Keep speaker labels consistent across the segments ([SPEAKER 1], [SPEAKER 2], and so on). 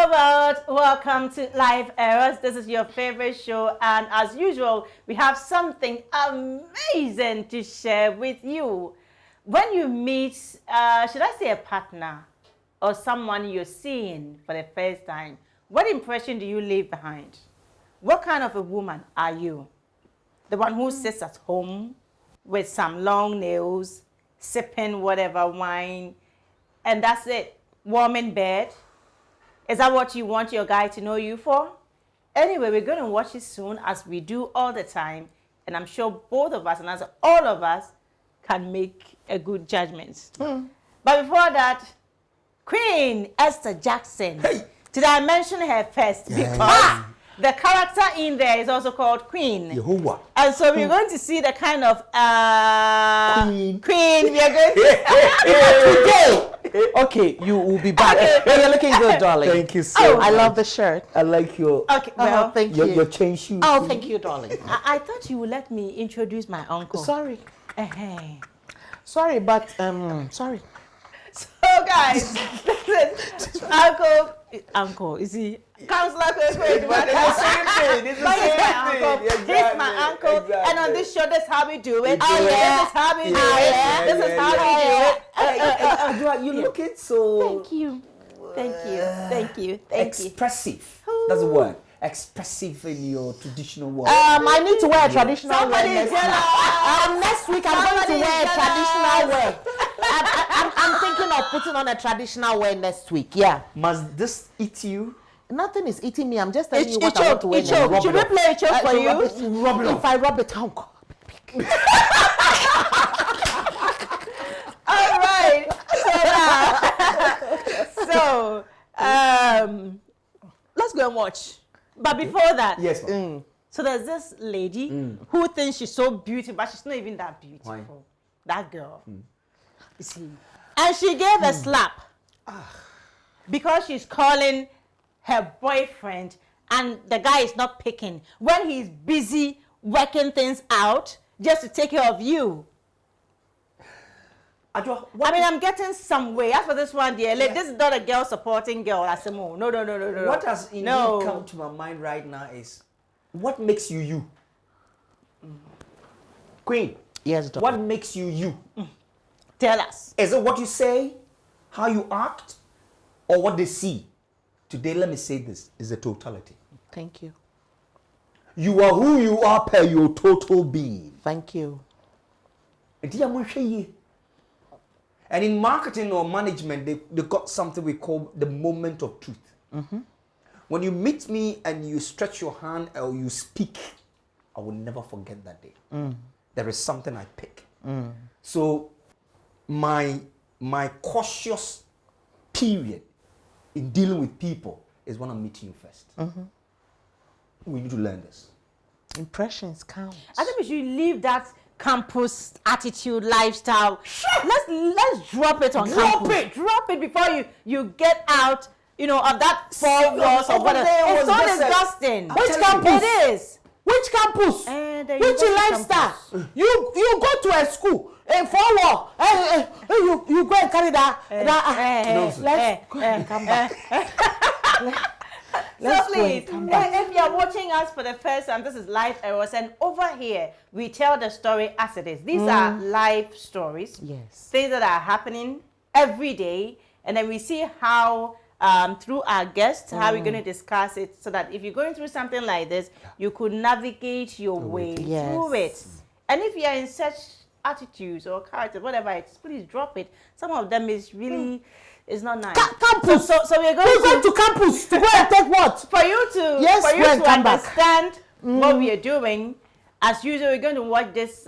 [SPEAKER 1] world, welcome to Live Erros. This is your favorite show, and as usual, we have something amazing to share with you. When you meet, should I say a partner or someone you're seeing for the first time, what impression do you leave behind? What kind of a woman are you? The one who sits at home with some long nails, sipping whatever wine, and that's it, warm in bed? Is that what you want your guy to know you for? Anyway, we're going to watch it soon, as we do all the time. And I'm sure both of us, and as all of us, can make a good judgment. But before that, Queen Esther Jackson.
[SPEAKER 2] Hey.
[SPEAKER 1] Did I mention her first? Because the character in there is also called Queen.
[SPEAKER 2] Yehovah.
[SPEAKER 1] And so we're going to see the kind of Queen we are going to
[SPEAKER 3] Today. Okay, you will be back. Hey, you're looking good, darling.
[SPEAKER 2] Thank you so much.
[SPEAKER 3] I love the shirt.
[SPEAKER 2] I like your
[SPEAKER 1] Okay, well,
[SPEAKER 3] thank you.
[SPEAKER 2] your chain shoes.
[SPEAKER 3] Oh, thank you, darling.
[SPEAKER 1] I thought you would let me introduce my uncle.
[SPEAKER 3] Sorry.
[SPEAKER 1] Hey.
[SPEAKER 3] Sorry, but sorry.
[SPEAKER 1] So guys, listen, uncle, is he? Counselor,
[SPEAKER 2] It's the same thing. It's the same thing.
[SPEAKER 1] He's my uncle,
[SPEAKER 2] Exactly.
[SPEAKER 1] and on this show, that's how we do it.
[SPEAKER 2] Oh,
[SPEAKER 1] This is how we do it. This is how we do it.
[SPEAKER 2] You looking so
[SPEAKER 1] Thank you. Thank you. Thank you. Thank you.
[SPEAKER 2] expressive. That's the word. Expressive in your traditional word.
[SPEAKER 3] I need to wear a traditional
[SPEAKER 1] Somebody
[SPEAKER 3] wear next
[SPEAKER 1] tell
[SPEAKER 3] week.
[SPEAKER 1] us.
[SPEAKER 3] Next week I'm going to wear a traditional wear. I'm thinking of putting on a traditional wear next week. Yeah.
[SPEAKER 2] Must this eat you?
[SPEAKER 3] Nothing is eating me. I'm just telling you what I want to wear.
[SPEAKER 1] Should we play a choke for you?
[SPEAKER 3] If I rub it, oh God.
[SPEAKER 1] All right. So, let's go and watch. But before that,
[SPEAKER 2] Yes, ma'am.
[SPEAKER 1] so there's this lady who thinks she's so beautiful, but she's not even that beautiful.
[SPEAKER 2] Why?
[SPEAKER 1] That girl. You see. And she gave a slap because she's calling her boyfriend, and the guy is not picking when he's busy working things out just to take care of you. I mean, I'm getting some way. As for this one, dear, like, this is not a girl supporting girl. I said, no.
[SPEAKER 2] What has indeed come to my mind right now is, what makes you you? Queen.
[SPEAKER 3] Yes, doctor.
[SPEAKER 2] What makes you you?
[SPEAKER 1] Tell us.
[SPEAKER 2] Is it what you say, how you act, or what they see? Today, let me say this, is the totality.
[SPEAKER 3] Thank you.
[SPEAKER 2] You are who you are per your total being.
[SPEAKER 3] Thank you.
[SPEAKER 2] And in marketing or management, they got something we call the moment of truth. When you meet me and you stretch your hand or you speak, I will never forget that day. There is something I pick. So my cautious period in dealing with people is when I'm meeting you first. We need to learn this.
[SPEAKER 3] Impressions count.
[SPEAKER 1] I think we should leave that campus attitude, lifestyle. Let's drop it on campus. Drop it before you get out, of that four walls or whatever. It's so disgusting.
[SPEAKER 3] Which campus?
[SPEAKER 1] It is.
[SPEAKER 3] Which campus? Which lifestyle? You go to a school in 4 wall. You go and carry that. Let's come back.
[SPEAKER 1] So please, if you're watching us for the first time, this is Live Erros, and over here we tell the story as it is. These are live stories,
[SPEAKER 3] Yes.
[SPEAKER 1] things that are happening every day, and then we see how through our guests how we're going to discuss it, so that if you're going through something like this, you could navigate your way through it. And if you're in such attitudes or characters, whatever it is, please drop it. Some of them is really. It's not nice.
[SPEAKER 3] Campus.
[SPEAKER 1] So we're going
[SPEAKER 3] to campus to go and take what?
[SPEAKER 1] For you to understand what we are doing. As usual, we're going to watch this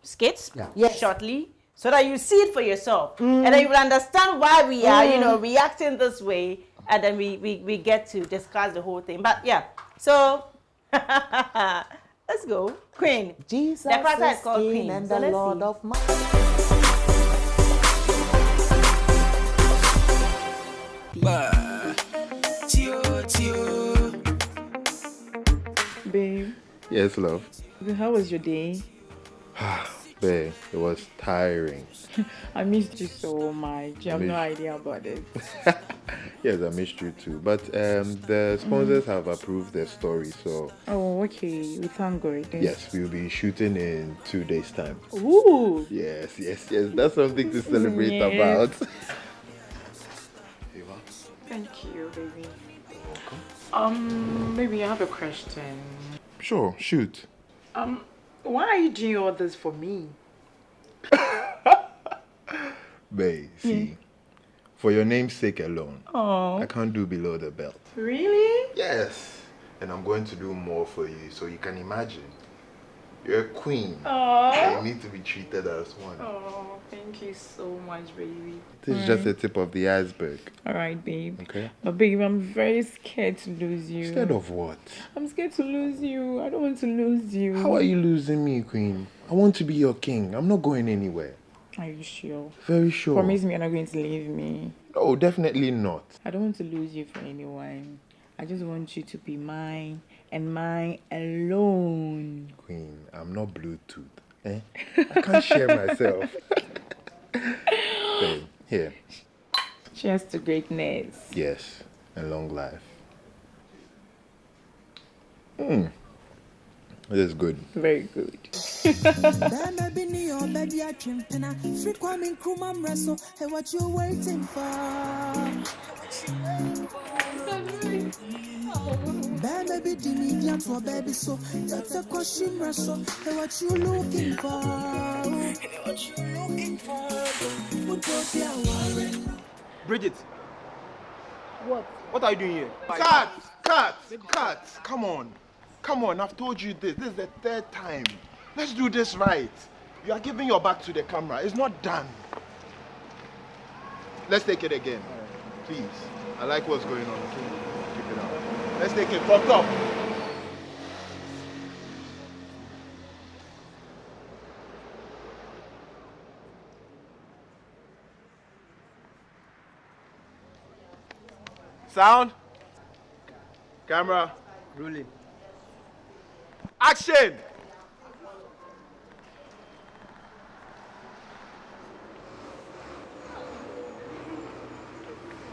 [SPEAKER 1] skit shortly, so that you see it for yourself, and then you will understand why we are, reacting this way, and then we get to discuss the whole thing. But yeah, so let's go, Queen.
[SPEAKER 3] Jesus
[SPEAKER 1] the character is called Queen,
[SPEAKER 3] and
[SPEAKER 1] so
[SPEAKER 3] the
[SPEAKER 1] let's
[SPEAKER 3] Lord
[SPEAKER 1] see.
[SPEAKER 3] of my.
[SPEAKER 4] Babe,
[SPEAKER 5] Yes, love.
[SPEAKER 4] how was your day?
[SPEAKER 5] Babe, it was tiring.
[SPEAKER 4] I missed you so much. You have no idea about it.
[SPEAKER 5] Yes, I missed you too. But the sponsors have approved the story, so
[SPEAKER 3] Oh, okay. We thank God.
[SPEAKER 5] yes, we'll be shooting in 2 days' time.
[SPEAKER 3] Ooh.
[SPEAKER 5] Yes. That's something to celebrate
[SPEAKER 3] Yes.
[SPEAKER 5] about.
[SPEAKER 3] Thank you, baby. Maybe I have a question.
[SPEAKER 5] Sure, shoot.
[SPEAKER 3] Why are you doing all this for me?
[SPEAKER 5] Babe, see, for your name's sake alone,
[SPEAKER 3] Oh.
[SPEAKER 5] I can't do below the belt.
[SPEAKER 3] Really?
[SPEAKER 5] Yes, and I'm going to do more for you, so you can imagine. You're a queen.
[SPEAKER 3] Oh.
[SPEAKER 5] And you need to be treated as one.
[SPEAKER 3] Oh, thank you so much, baby.
[SPEAKER 5] This is just the tip of the iceberg.
[SPEAKER 3] All right, babe.
[SPEAKER 5] Okay.
[SPEAKER 3] But babe, I'm very scared to lose you.
[SPEAKER 5] Instead of what?
[SPEAKER 3] I'm scared to lose you. I don't want to lose you.
[SPEAKER 5] How are you losing me, queen? I want to be your king. I'm not going anywhere.
[SPEAKER 3] Are you sure?
[SPEAKER 5] Very sure.
[SPEAKER 3] Promise me you're not going to leave me.
[SPEAKER 5] Oh, definitely not.
[SPEAKER 3] I don't want to lose you for anyone. I just want you to be mine and mine alone.
[SPEAKER 5] Queen, I'm not Bluetooth. Eh? I can't share myself. Babe, here.
[SPEAKER 3] Cheers to greatness.
[SPEAKER 5] Yes, and long life. This is good.
[SPEAKER 3] Very good.
[SPEAKER 4] What you waiting for? Baby, the media to a baby, so that's a question, so what you looking for? What you looking for?
[SPEAKER 6] Bridget,
[SPEAKER 7] What?
[SPEAKER 6] what are you doing here?
[SPEAKER 5] Cut! Come on. I've told you this. This is the third time. Let's do this right. You are giving your back to the camera. It's not done. Let's take it again. Please. I like what's going on. Okay? Keep it up. Let's take it from top.
[SPEAKER 6] Sound. Camera.
[SPEAKER 2] Rolling.
[SPEAKER 6] Action!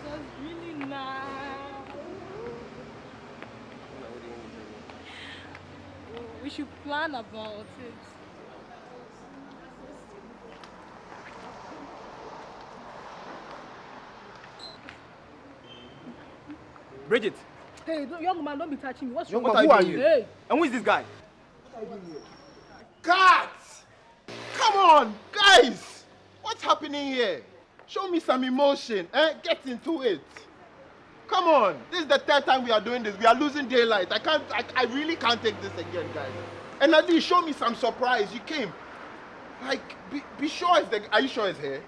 [SPEAKER 7] That's really nice. We should plan about it.
[SPEAKER 6] Bridget,
[SPEAKER 7] Hey, young man, don't be touching me. What's
[SPEAKER 6] young
[SPEAKER 7] wrong?
[SPEAKER 6] man, who are you?
[SPEAKER 7] Hey,
[SPEAKER 6] And who is this guy?
[SPEAKER 5] Cut! Come on, guys! What's happening here? Show me some emotion, eh? Get into it. Come on, this is the third time we are doing this. We are losing daylight. I really can't take this again, guys. And at least show me some surprise. You came. Like, be sure are you sure it's here?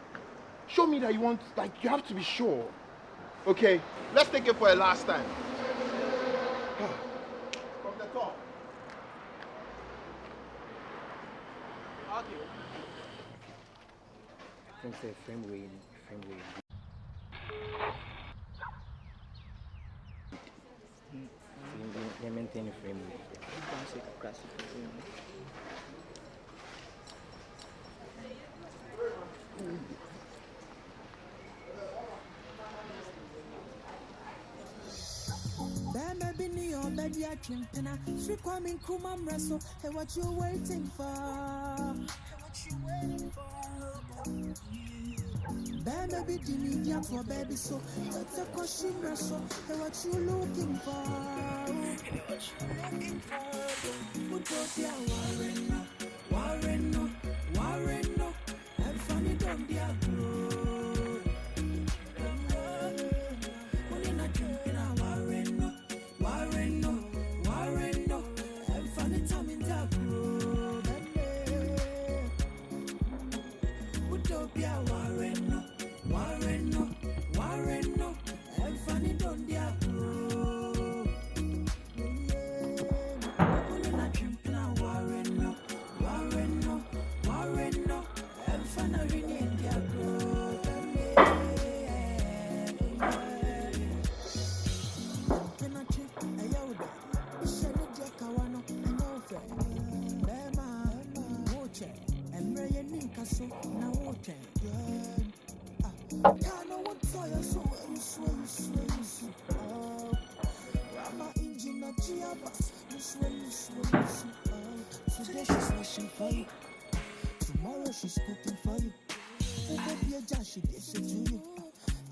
[SPEAKER 5] Show me that you want, like, you have to be sure. Okay, let's take it for a last time. From the top.
[SPEAKER 2] I think it's a frame way. They maintain a frame way.
[SPEAKER 4] Baby, me your baby, I drink and I free coming kumam wrestle. Hey, what you waiting for? What you waiting for? Baby, the media for baby, so that's a question wrestle. Hey, what you looking for? What you looking for? Would go be Warren, no, and funny don't be a grow. Only not drinking a Warren, no, and funny time in the grow. Would go be a Warren, no, and funny don't be a grow. Only not drinking a Warren, no, fire, so you swear, you swear, you swear. Rama engine, a Giaba. You swear, you swear, you swear. Today she's wishing for you. Tomorrow she's cooking for you. And maybe a judge she gives it to you.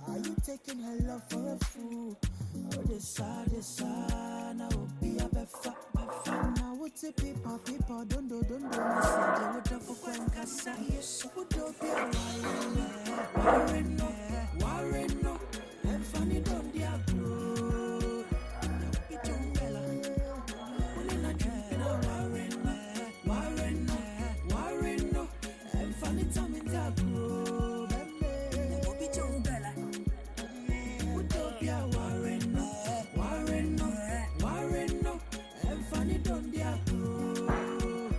[SPEAKER 4] Are you taking her love for a fool? Oh, this I will be a befa. Now what's it, people, don't do, I said they would have for Quancasa. Yes, would do be a warren, no, and funny don't be a grow. It's your bella. Only not drinking a warren, no, and funny time in the grow. It's your bella. Would do be a warren, no, and funny don't be a grow.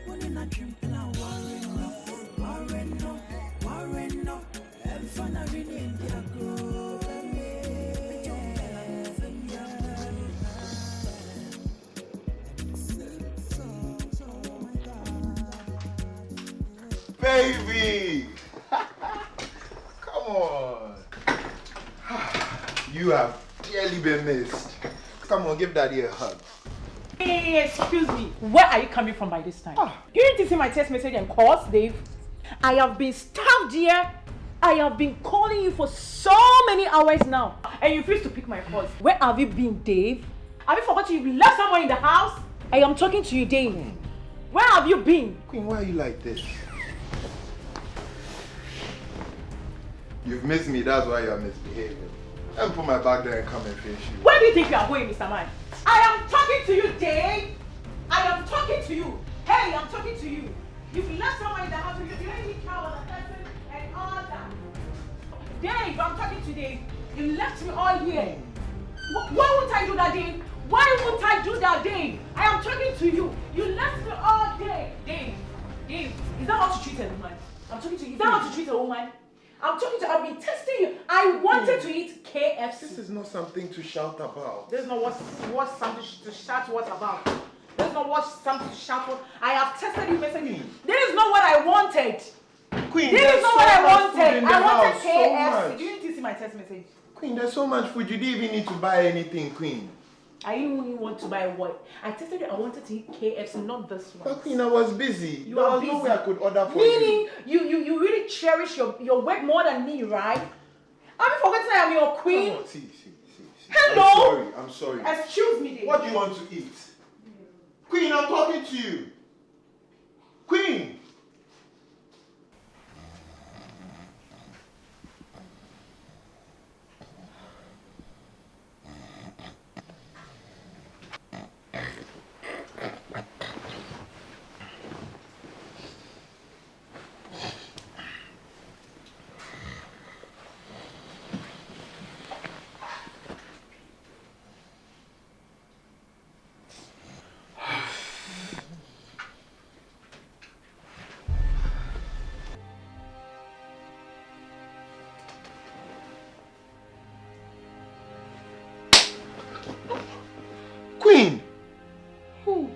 [SPEAKER 4] Only not drinking a warren, no, and funny really in the grow.
[SPEAKER 5] Baby! Come on. You have dearly been missed. Come on, give daddy a hug.
[SPEAKER 3] Hey, excuse me. Where are you coming from by this time? You didn't see my text message and calls, Dave. I have been starved here. I have been calling you for so many hours now, and you refuse to pick my calls. Where have you been, Dave? Have you forgotten you left someone in the house? I am talking to you, Dave. Where have you been?
[SPEAKER 5] Queen, why are you like this? You've missed me, that's why you're misbehaving. Let me put my bag there and come and face you.
[SPEAKER 3] Where do you think you are going, Mr. Man? I am talking to you, Dave. I am talking to you. Hey, I'm talking to you. You've left someone in the house, you really care about the person and all that. Dave, I'm talking to Dave. You left me all here. Why would I do that, Dave? Why would I do that, Dave? I am talking to you. You left me all day. Dave, is that how to treat a woman? I'm talking to you. Is that how to treat a woman? I'm talking to you. I've been testing you. I wanted to eat KFC.
[SPEAKER 5] This is not something to shout about.
[SPEAKER 3] There's no what's something to shout what about. There's no what's something to shout what. I have tested you, message. This is not what I wanted.
[SPEAKER 5] Queen,
[SPEAKER 3] This is not what I wanted. I wanted KFC.
[SPEAKER 5] much.
[SPEAKER 3] Do you see my text message?
[SPEAKER 5] Queen, there's so much food. You didn't even need to buy anything, Queen.
[SPEAKER 3] I didn't even want to buy what. I tested you. I wanted to eat KFC, not this one.
[SPEAKER 5] But Queen, I was busy.
[SPEAKER 3] You
[SPEAKER 5] there
[SPEAKER 3] are
[SPEAKER 5] was no
[SPEAKER 3] busy.
[SPEAKER 5] way I could order for
[SPEAKER 3] Meaning,
[SPEAKER 5] you.
[SPEAKER 3] you really cherish your work more than me, right? Have you forgotten I am your queen?
[SPEAKER 5] Come on, see.
[SPEAKER 3] Hello?
[SPEAKER 5] I'm sorry.
[SPEAKER 3] Excuse me, Dave.
[SPEAKER 5] What do you want to eat? Queen, I'm talking to you. Queen! Queen!
[SPEAKER 3] Who?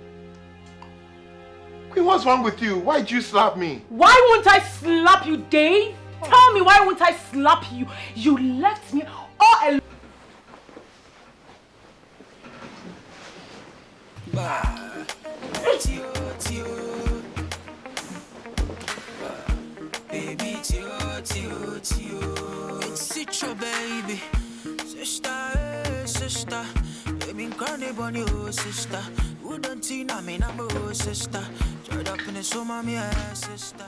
[SPEAKER 5] Queen, what's wrong with you? Why'd you slap me?
[SPEAKER 3] Why won't I slap you, Dave? Tell me, why won't I slap you? You left me all alone.
[SPEAKER 4] Baby, it's your baby. Sister. Baby, can't bunny, oh, sister. Wouldn't see, I mean, I'm a sister. Dried up in the summer, me, sister.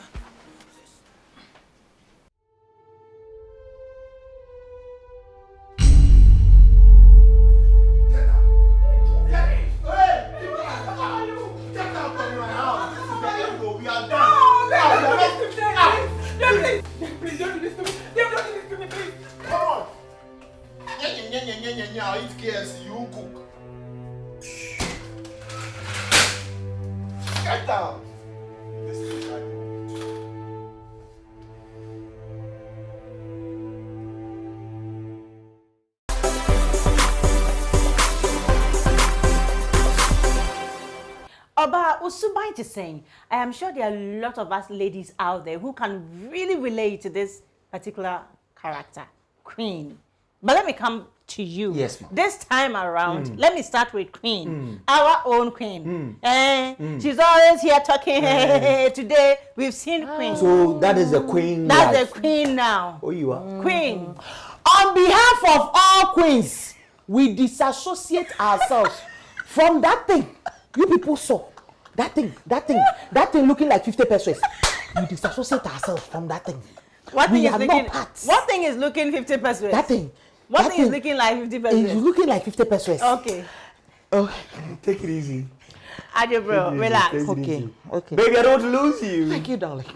[SPEAKER 5] I'll eat KFC, you cook. Get down. This is what I want.
[SPEAKER 1] Oba Usubai saying, I am sure there are a lot of us ladies out there who can really relate to this particular character, Queen. But let me come to you.
[SPEAKER 2] Yes, ma'am.
[SPEAKER 1] This time around, let me start with Queen, our own Queen. She's always here talking. Today we've seen Queen.
[SPEAKER 2] So that is the queen.
[SPEAKER 1] That's
[SPEAKER 2] wife.
[SPEAKER 1] the Queen now.
[SPEAKER 2] Oh, you are.
[SPEAKER 1] Queen.
[SPEAKER 8] On behalf of all queens, we disassociate ourselves from that thing. You people saw that thing looking like 50 pesos. We disassociate ourselves from that thing.
[SPEAKER 1] What
[SPEAKER 8] We
[SPEAKER 1] thing is
[SPEAKER 8] are
[SPEAKER 1] looking?
[SPEAKER 8] not parts.
[SPEAKER 1] What thing is looking 50 pesos?
[SPEAKER 8] That thing.
[SPEAKER 1] What
[SPEAKER 8] that
[SPEAKER 1] thing is looking like 50
[SPEAKER 8] It's
[SPEAKER 1] pesos?
[SPEAKER 8] looking like 50 pesos.
[SPEAKER 1] Okay.
[SPEAKER 8] Oh,
[SPEAKER 2] Take it easy.
[SPEAKER 1] Adio, bro, relax.
[SPEAKER 8] okay. Okay.
[SPEAKER 2] Baby, I don't want to lose you.
[SPEAKER 8] Thank you, darling.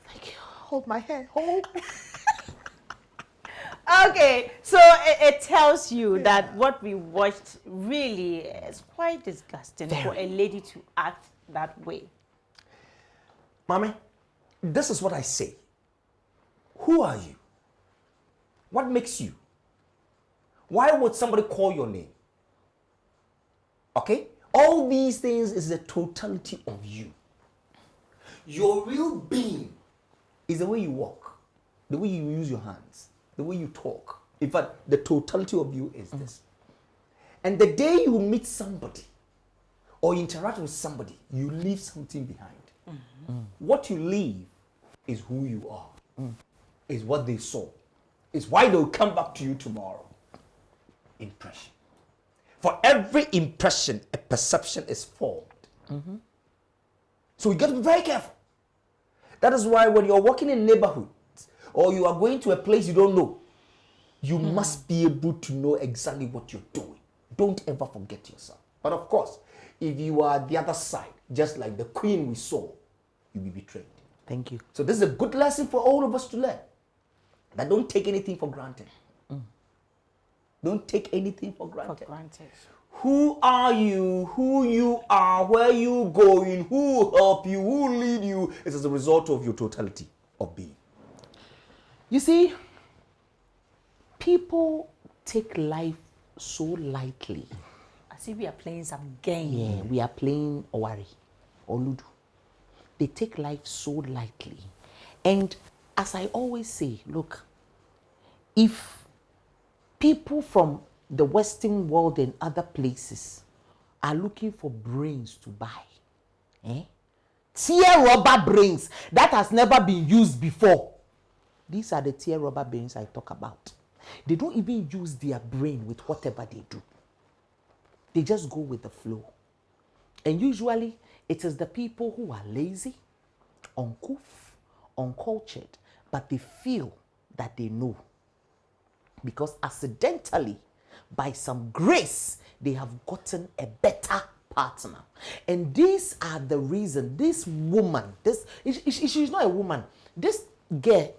[SPEAKER 8] Thank you. Hold my hand. Hold.
[SPEAKER 1] Okay, so it tells you that what we watched really is quite disgusting for a lady to act that way.
[SPEAKER 2] Mommy, this is what I say. Who are you? What makes you? Why would somebody call your name? Okay? All these things is the totality of you. Your real being is the way you walk, the way you use your hands, the way you talk. In fact, the totality of you is this. And the day you meet somebody or interact with somebody, you leave something behind. What you leave is who you are, is what they saw, is why they'll come back to you tomorrow. Impression. For every impression, a perception is formed. So you got to be very careful. That is why when you're walking in neighborhoods or you are going to a place you don't know, you must be able to know exactly what you're doing. Don't ever forget yourself. But of course, if you are the other side, just like the queen we saw, you'll be betrayed.
[SPEAKER 8] Thank you.
[SPEAKER 2] So this is a good lesson for all of us to learn. That don't take anything for granted. Don't take anything for granted. Who are you? Who you are? Where you going? Who help you? Who lead you? Is as a result of your totality of being.
[SPEAKER 8] You see, people take life so lightly.
[SPEAKER 1] As if we are playing some game.
[SPEAKER 8] Yeah, we are playing Owari or Ludo. They take life so lightly. And as I always say, look, if people from the Western world and other places are looking for brains to buy, tear rubber brains that has never been used before, these are the tear rubber brains I talk about. They don't even use their brain with whatever they do. They just go with the flow. And usually, it is the people who are lazy, uncouth, uncultured, but they feel that they know. Because accidentally, by some grace, they have gotten a better partner. And these are the reason, this woman, she's not a woman, this girl,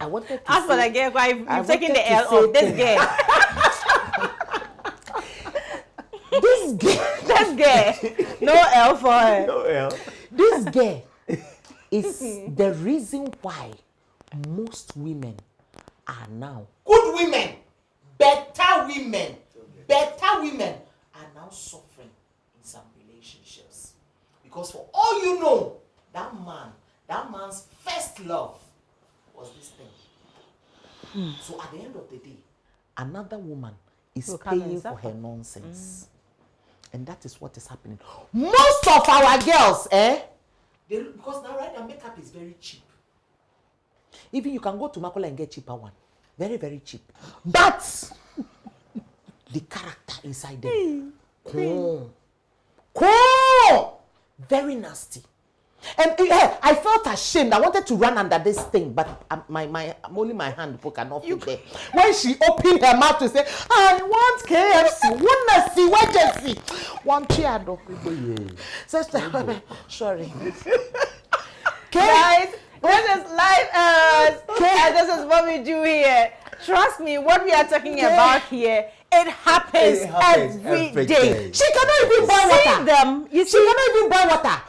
[SPEAKER 8] I wanted to
[SPEAKER 1] As for
[SPEAKER 8] say,
[SPEAKER 1] the girl, you've taken
[SPEAKER 8] wanted
[SPEAKER 1] the
[SPEAKER 8] to
[SPEAKER 1] L
[SPEAKER 8] say
[SPEAKER 1] off this girl.
[SPEAKER 8] this girl,
[SPEAKER 1] This girl. No L for her.
[SPEAKER 2] Well,
[SPEAKER 8] this girl is the reason why most women are now good women, better women are now suffering in some relationships. Because for all you know, that man's first love was this thing. So at the end of the day, another woman is
[SPEAKER 1] Will come and
[SPEAKER 8] paying for
[SPEAKER 1] suffer.
[SPEAKER 8] her nonsense. And that is what is happening. Most of our girls, because now right now makeup is very cheap. Even you can go to Makola and get cheaper one. Very, very cheap. But the character inside them, cool, very nasty. And I felt ashamed. I wanted to run under this thing, but only my hand cannot fit there. When she opened her mouth to say, "I want KFC, wanna see, what you see, one chair, no." Sister, sorry.
[SPEAKER 1] Guys, this is live Erros, and this is what we do here. Trust me, what we are talking about here, it happens, every day.
[SPEAKER 8] She cannot even boil
[SPEAKER 1] See
[SPEAKER 8] water.
[SPEAKER 1] them, you
[SPEAKER 8] She
[SPEAKER 1] see,
[SPEAKER 8] cannot even boil water.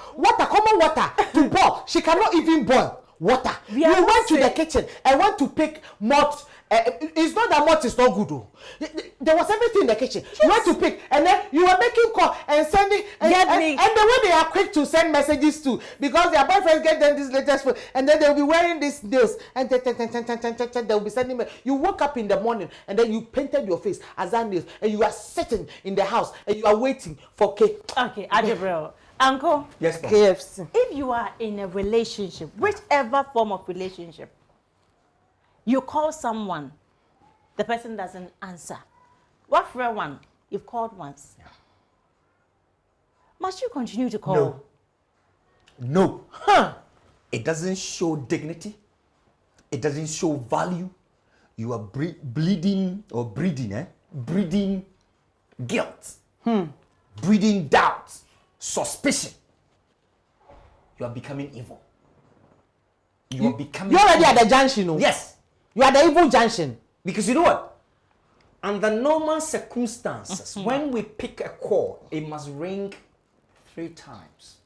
[SPEAKER 8] Common water to boil. She cannot even boil. water.
[SPEAKER 1] We
[SPEAKER 8] You
[SPEAKER 1] are not
[SPEAKER 8] went to the
[SPEAKER 1] saying-
[SPEAKER 8] kitchen and went to pick malt. It's not that malt is not good though. There was everything in the kitchen. You went to pick and then you were making call and sending and the way they are quick to send messages to, because their boyfriends get them this latest phone and then they'll be wearing these nails and they'll be sending me. You woke up in the morning and then you painted your face as that nails and you are sitting in the house and you are waiting for cake.
[SPEAKER 1] Okay, Adebro. Uncle.
[SPEAKER 2] Yes, ma'am.
[SPEAKER 8] KFC.
[SPEAKER 1] If you are in a relationship, whichever form of relationship, you call someone, the person doesn't answer. What for one? You've called once. Must you continue to call?
[SPEAKER 2] No. Huh. It doesn't show dignity. It doesn't show value. You are bleeding or breeding, breeding guilt, breeding doubt, suspicion. You are becoming evil. You are becoming.
[SPEAKER 8] You're already
[SPEAKER 2] evil.
[SPEAKER 8] at the junction, no?
[SPEAKER 2] Yes.
[SPEAKER 8] You are the evil junction.
[SPEAKER 2] Because you know what? Under normal circumstances, when we pick a call, it must ring 3 times.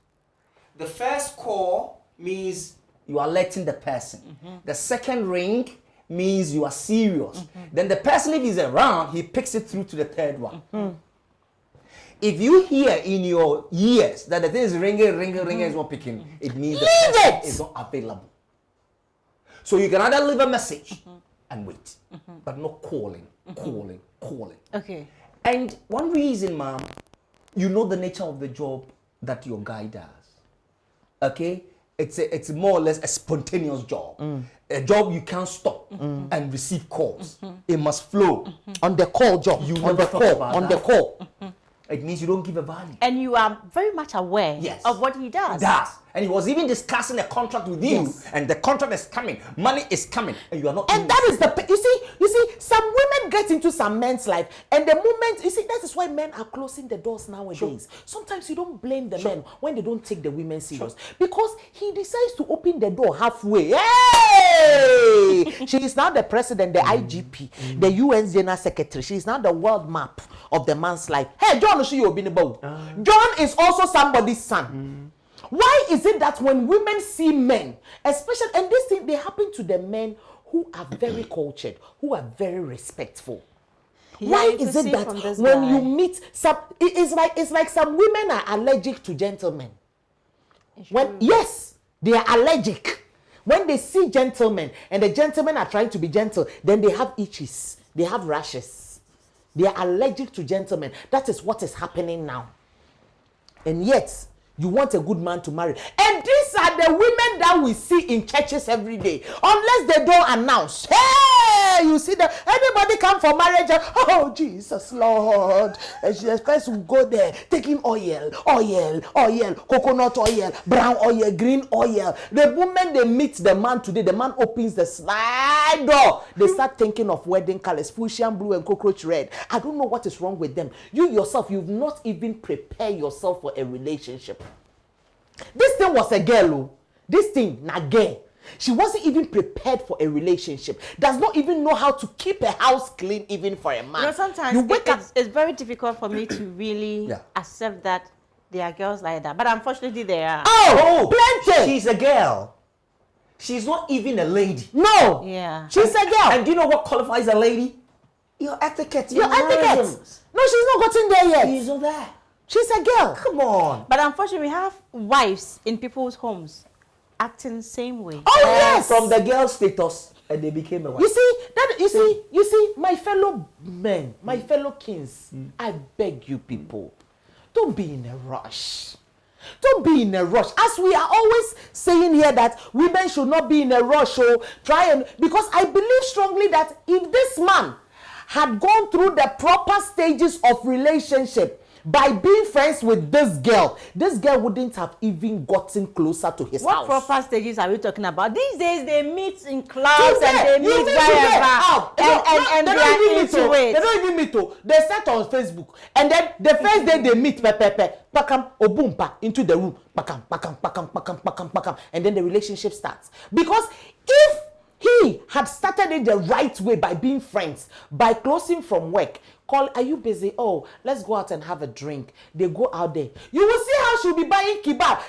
[SPEAKER 2] The first call means you are letting the person. The second ring means you are serious. Then the person, if he's around, he picks it through to the third one. If you hear in your ears that the thing is ringing, is not picking, it means the person is not available. So you can either leave a message and wait, but not calling.
[SPEAKER 1] Okay.
[SPEAKER 2] And one reason, ma'am, you know the nature of the job that your guy does. Okay? It's more or less a spontaneous job. A job you can't stop and receive calls. It must flow.
[SPEAKER 8] On the call job.
[SPEAKER 2] You
[SPEAKER 8] on
[SPEAKER 2] never
[SPEAKER 8] the
[SPEAKER 2] thought
[SPEAKER 8] call.
[SPEAKER 2] about
[SPEAKER 8] On
[SPEAKER 2] that.
[SPEAKER 8] the call.
[SPEAKER 2] It means you don't give a value.
[SPEAKER 1] And you are very much aware
[SPEAKER 2] Yes.
[SPEAKER 1] of what he does.
[SPEAKER 2] He does. And he was even discussing a contract with you, and the contract is coming. Money is coming, and you are not.
[SPEAKER 8] And that is the you see some women get into some men's life, and the moment you see that is why men are closing the doors nowadays. Sometimes you don't blame the men when they don't take the women serious, because he decides to open the door halfway. Hey, she is now the president, the IGP, the UN General Secretary. She is now the world map of the man's life. Hey, John, John is also somebody's son. Why is it that when women see men, especially, and this thing, they happen to the men who are very cultured, who are very respectful.
[SPEAKER 1] Yeah,
[SPEAKER 8] Why
[SPEAKER 1] you
[SPEAKER 8] is
[SPEAKER 1] could
[SPEAKER 8] it
[SPEAKER 1] see
[SPEAKER 8] that
[SPEAKER 1] from this
[SPEAKER 8] when
[SPEAKER 1] guy.
[SPEAKER 8] you meet some, it's like some women are allergic to gentlemen. Yes, they are allergic. When they see gentlemen and the gentlemen are trying to be gentle, then they have itches, they have rashes. They are allergic to gentlemen. That is what is happening now. And yet, you want a good man to marry. And these are the women that we see in churches every day. Unless they don't announce. Hey, you see that everybody come for marriage. Oh, Jesus, Lord. And she first will go there taking oil, coconut oil, brown oil, green oil. The moment they meet the man today, the man opens the slide door. They start thinking of wedding colors, fuchsia blue and cockroach red. I don't know what is wrong with them. You yourself, you've not even prepared yourself for a relationship. This thing was a girl, oh. This thing, na girl. She wasn't even prepared for a relationship. Does not even know how to keep a house clean, even for a man.
[SPEAKER 1] You know, sometimes it's very difficult for me to really accept that there are girls like that. But unfortunately, there are.
[SPEAKER 8] Oh, plenty.
[SPEAKER 2] She's a girl. She's not even a lady.
[SPEAKER 8] No.
[SPEAKER 1] Yeah.
[SPEAKER 8] She's a girl.
[SPEAKER 2] And do you know what qualifies a lady? Your etiquette.
[SPEAKER 8] Your etiquette. No, she's not gotten there yet.
[SPEAKER 2] She's not there.
[SPEAKER 8] She's a girl.
[SPEAKER 2] Come on.
[SPEAKER 1] But unfortunately, we have wives in people's homes acting the same way.
[SPEAKER 8] Oh, yes.
[SPEAKER 2] From the girl status, and they became a wife.
[SPEAKER 8] You see, my fellow men, my fellow kings, I beg you people, don't be in a rush. Don't be in a rush. As we are always saying here that women should not be in a rush, so because I believe strongly that if this man had gone through the proper stages of relationship, by being friends with this girl wouldn't have even gotten closer to his house.
[SPEAKER 1] What proper stages are we talking about? These days they meet in clubs and they meet wherever. And they are into it.
[SPEAKER 8] They don't even meet. They start on Facebook. And then the first day they meet, pakam, obumpa, into the room. Pakam. And then the relationship starts. Because if He had started it the right way by being friends, by closing from work. Call, are you busy? Oh, let's go out and have a drink. They go out there. You will see how she'll be buying kebab.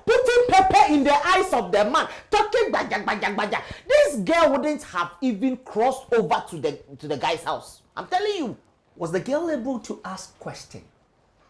[SPEAKER 8] Putting pepper in the eyes of the man. Talking bajak, bajak, bajak. This girl wouldn't have even crossed over to the guy's house. I'm telling you.
[SPEAKER 2] Was the girl able to ask question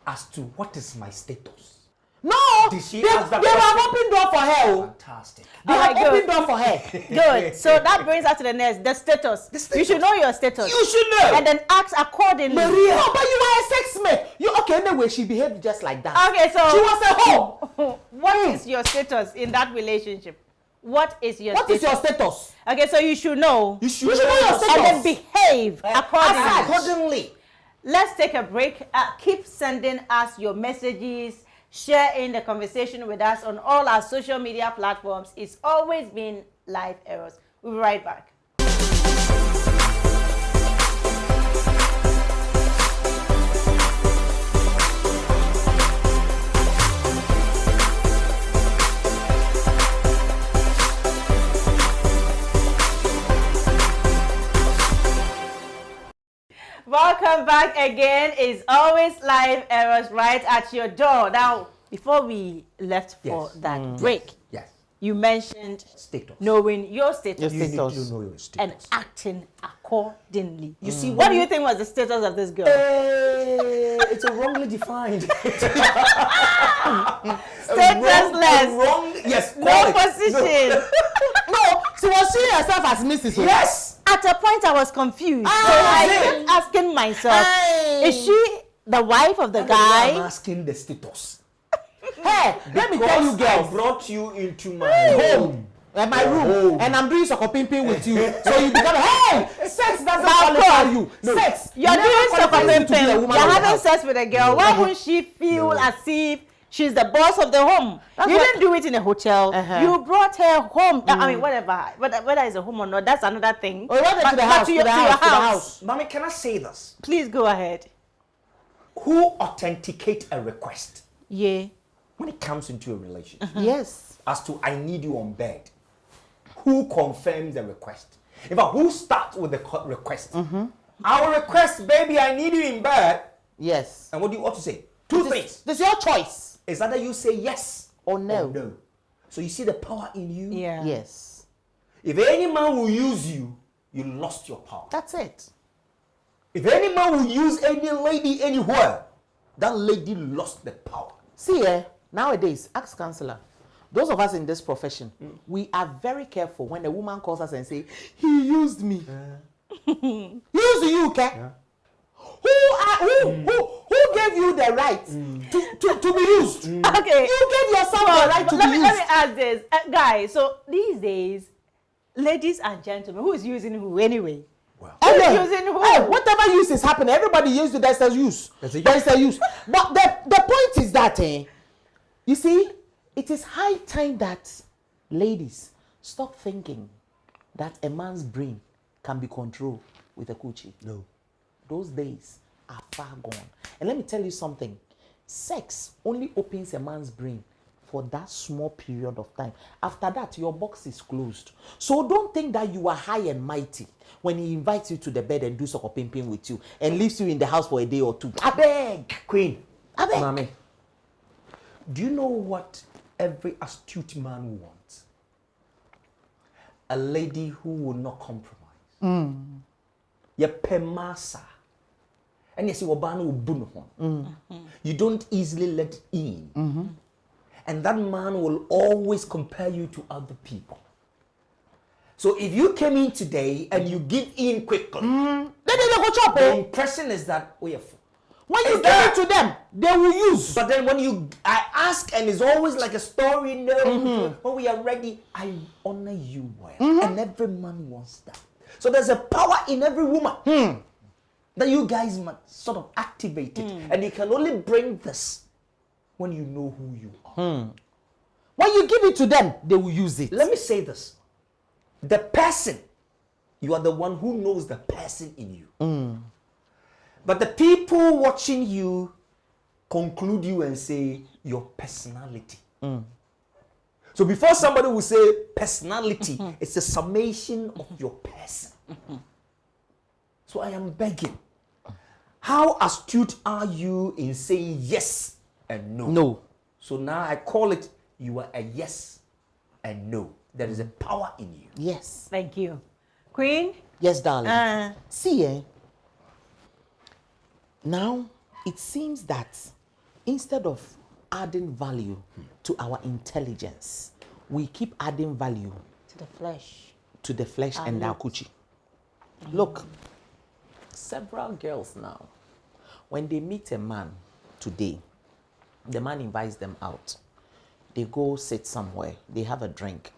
[SPEAKER 2] as to what is my status?
[SPEAKER 8] No,
[SPEAKER 2] Did she
[SPEAKER 8] they
[SPEAKER 2] ask that
[SPEAKER 8] have
[SPEAKER 2] question?
[SPEAKER 8] opened door for her. Oh.
[SPEAKER 2] Fantastic.
[SPEAKER 8] They have
[SPEAKER 1] Alright,
[SPEAKER 8] opened
[SPEAKER 1] good.
[SPEAKER 8] door for her.
[SPEAKER 1] Good. So that brings us to the next, the status. You should know your status.
[SPEAKER 2] You should know.
[SPEAKER 1] And then act accordingly.
[SPEAKER 8] Maria, no, but you are a sex mate. You okay? Anyway, she behaved just like that.
[SPEAKER 1] Okay, so
[SPEAKER 8] She was a hoe.
[SPEAKER 1] what is your status in that relationship? What is your
[SPEAKER 8] What
[SPEAKER 1] status?
[SPEAKER 8] is your status?
[SPEAKER 1] Okay, so you should know.
[SPEAKER 2] You should
[SPEAKER 8] You should know your
[SPEAKER 2] know.
[SPEAKER 8] status.
[SPEAKER 1] And then behave accordingly.
[SPEAKER 2] Accordingly.
[SPEAKER 1] Let's take a break. Keep sending us your messages. Share in the conversation with us on all our social media platforms. It's always been Live Erros. We'll be right back. Welcome back again. It's always Live Errors right at your door. Now, before we left for
[SPEAKER 2] Yes.
[SPEAKER 1] that break,
[SPEAKER 2] Yes.
[SPEAKER 1] you mentioned
[SPEAKER 2] Status.
[SPEAKER 1] knowing your status
[SPEAKER 2] You need to
[SPEAKER 8] Status.
[SPEAKER 2] know your status.
[SPEAKER 1] and acting accordingly.
[SPEAKER 2] You see,
[SPEAKER 1] What do you think was the status of this girl?
[SPEAKER 2] It's a wrongly defined.
[SPEAKER 1] Statusless.
[SPEAKER 2] Wrong. Yes.
[SPEAKER 1] No
[SPEAKER 2] call it.
[SPEAKER 1] position.
[SPEAKER 8] No, she was seeing herself as Mrs.
[SPEAKER 2] No. Yes.
[SPEAKER 1] At a point, I was confused. So
[SPEAKER 8] Ah,
[SPEAKER 1] I
[SPEAKER 2] yeah.
[SPEAKER 1] kept asking myself,
[SPEAKER 8] Hey.
[SPEAKER 1] is she the wife of the
[SPEAKER 2] I'm
[SPEAKER 1] guy?
[SPEAKER 2] asking the status.
[SPEAKER 8] Hey, let me tell you,
[SPEAKER 2] Because I
[SPEAKER 8] girls.
[SPEAKER 2] brought you into my
[SPEAKER 8] Home. At my room,
[SPEAKER 2] home.
[SPEAKER 8] and I'm doing soccer pimping with you. So you become, hey, sex doesn't
[SPEAKER 1] Now,
[SPEAKER 8] qualify
[SPEAKER 1] come.
[SPEAKER 8] you.
[SPEAKER 2] No.
[SPEAKER 8] Sex.
[SPEAKER 1] You're
[SPEAKER 8] never
[SPEAKER 1] doing
[SPEAKER 8] qualifies
[SPEAKER 1] soccer
[SPEAKER 8] you to be a
[SPEAKER 1] pimping.
[SPEAKER 8] woman
[SPEAKER 1] You're
[SPEAKER 8] of the
[SPEAKER 1] having
[SPEAKER 8] house.
[SPEAKER 1] sex with a girl. Why won't she feel as if she's the boss of the home?
[SPEAKER 8] That's
[SPEAKER 1] You
[SPEAKER 8] what-
[SPEAKER 1] didn't do it in a hotel.
[SPEAKER 8] Uh-huh.
[SPEAKER 1] You brought her home. I mean, whatever. Whether it's a home or not, that's another thing.
[SPEAKER 8] Oh, you brought her to the
[SPEAKER 1] But
[SPEAKER 8] house,
[SPEAKER 1] to your
[SPEAKER 8] to the house.
[SPEAKER 1] house.
[SPEAKER 2] Mommy, can I say this?
[SPEAKER 1] Please go ahead.
[SPEAKER 2] Who authenticate a request
[SPEAKER 1] Yeah.
[SPEAKER 2] when it comes into a relationship?
[SPEAKER 8] Yes.
[SPEAKER 2] As to I need you on bed. Who confirms the request? In fact, who starts with the request? Our request, baby, I need you in bed.
[SPEAKER 8] Yes.
[SPEAKER 2] And what do you ought to say? Two things.
[SPEAKER 8] This is your choice.
[SPEAKER 2] Is either you say yes
[SPEAKER 8] Or no.
[SPEAKER 2] no. So you see the power in you?
[SPEAKER 1] Yeah.
[SPEAKER 8] Yes.
[SPEAKER 2] If any man will use you, you lost your power.
[SPEAKER 8] That's it.
[SPEAKER 2] If any man will use any lady anywhere, that lady lost the power.
[SPEAKER 8] See, nowadays, ask counselor. Those of us in this profession, we are very careful when a woman calls us and say, he used me. Used you, okay? Who gave you the right to be used?
[SPEAKER 1] Okay.
[SPEAKER 8] You gave yourself the right to
[SPEAKER 1] let
[SPEAKER 8] be
[SPEAKER 1] me
[SPEAKER 8] used.
[SPEAKER 1] ask this, guys. So these days, ladies and gentlemen, who is using who anyway?
[SPEAKER 8] And
[SPEAKER 1] Who's
[SPEAKER 8] then,
[SPEAKER 1] using who?
[SPEAKER 8] hey, whatever use is happening, everybody uses it. There's a use.
[SPEAKER 2] There's a
[SPEAKER 8] There's a use. But the point is that, you see, it is high time that ladies stop thinking that a man's brain can be controlled with a coochie.
[SPEAKER 2] No.
[SPEAKER 8] Those days are far gone. And let me tell you something. Sex only opens a man's brain for that small period of time. After that, your box is closed. So don't think that you are high and mighty when he invites you to the bed and do soccer pimping with you and leaves you in the house for a day or two. I beg.
[SPEAKER 2] Queen.
[SPEAKER 8] I beg.
[SPEAKER 2] Mommy. Do you know what every astute man wants? A lady who will not compromise. Yepemasa. And you see, you don't easily let in. And that man will always compare you to other people. So if you came in today and you give in quickly,
[SPEAKER 8] Then they go chop.
[SPEAKER 2] the impression is that we are.
[SPEAKER 8] When you
[SPEAKER 2] Is
[SPEAKER 8] give
[SPEAKER 2] that-
[SPEAKER 8] it to them, they will use.
[SPEAKER 2] But then when I ask, and it's always like a story. No, when we are ready, I honor you well, and every man wants that. So there's a power in every woman that you guys must sort of activate it, and you can only bring this when you know who you are.
[SPEAKER 8] When you give it to them, they will use it.
[SPEAKER 2] Let me say this: the person, you are the one who knows the person in you. But the people watching you conclude you and say your personality. So before somebody will say personality, it's a summation of your person. So I am begging. How astute are you in saying yes and no?
[SPEAKER 8] No.
[SPEAKER 2] So now I call it, you are a yes and no. There is a power in you.
[SPEAKER 8] Yes.
[SPEAKER 1] Thank you. Queen?
[SPEAKER 8] Yes, darling. See, now it seems that instead of adding value to our intelligence, we keep adding value
[SPEAKER 1] To the flesh.
[SPEAKER 8] to the flesh and our coochie. Look, several girls now, when they meet a man today, the man invites them out. They go sit somewhere, they have a drink.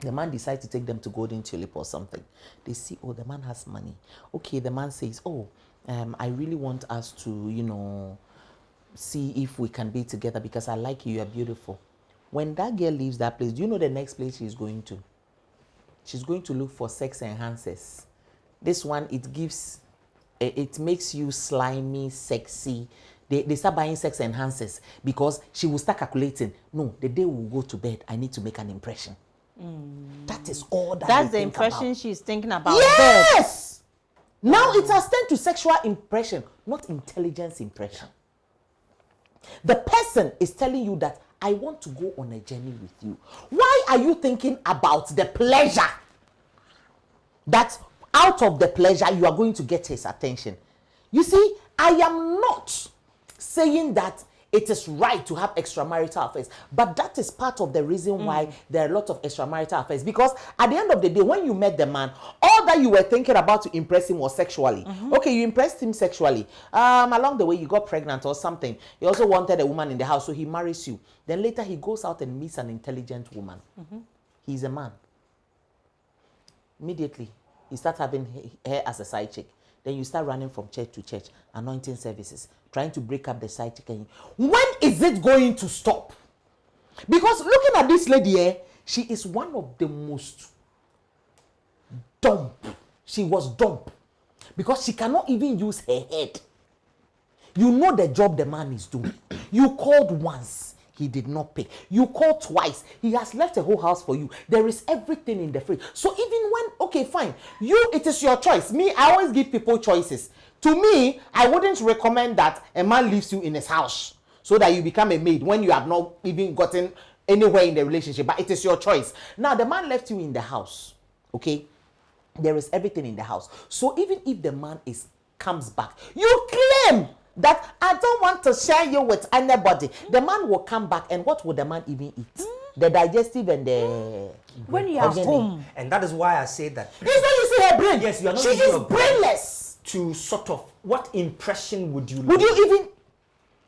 [SPEAKER 8] The man decides to take them to Golden Tulip or something. They see, oh, the man has money. Okay, the man says, oh, I really want us to, see if we can be together because I like you, you're beautiful. When that girl leaves that place, do you know the next place she's going to? She's going to look for sex enhancers. This one, it makes you slimy, sexy. They start buying sex enhancers because she will start calculating, no, the day we go to bed, I need to make an impression. That is all that
[SPEAKER 1] That's
[SPEAKER 8] they
[SPEAKER 1] the
[SPEAKER 8] think
[SPEAKER 1] impression
[SPEAKER 8] about.
[SPEAKER 1] she's thinking about.
[SPEAKER 8] Yes! Now it has turned to sexual impression, not intelligence impression. The person is telling you that I want to go on a journey with you. Why are you thinking about the pleasure? That out of the pleasure you are going to get his attention. You see, I am not saying that it is right to have extramarital affairs, but that is part of the reason why there are a lot of extramarital affairs. Because at the end of the day, when you met the man, all that you were thinking about to impress him was sexually. Okay, you impressed him sexually. Along the way, you got pregnant or something. You also wanted a woman in the house, so he marries you. Then later, he goes out and meets an intelligent woman. He's a man. Immediately, he starts having her as a side chick. Then you start running from church to church, anointing services, trying to break up the side chick. When is it going to stop? Because looking at this lady here, she is one of the most dumb. She was dumb because she cannot even use her head. You know the job the man is doing. You called once. He did not pay. You called twice. He has left a whole house for you. There is everything in the fridge. So even when, okay, fine. It is your choice. Me, I always give people choices. To me, I wouldn't recommend that a man leaves you in his house so that you become a maid when you have not even gotten anywhere in the relationship. But it is your choice. Now, the man left you in the house. Okay? There is everything in the house. So even if the man comes back, you claim that I don't want to share you with anybody. The man will come back, and what will the man even eat? The digestive and the...
[SPEAKER 1] When you are home.
[SPEAKER 2] And that is why I say that.
[SPEAKER 8] It's when you see her brain.
[SPEAKER 2] Yes, you are not
[SPEAKER 8] she
[SPEAKER 2] using
[SPEAKER 8] is
[SPEAKER 2] your brain
[SPEAKER 8] brainless.
[SPEAKER 2] To sort of, what impression would you
[SPEAKER 8] Would
[SPEAKER 2] leave?
[SPEAKER 8] you even...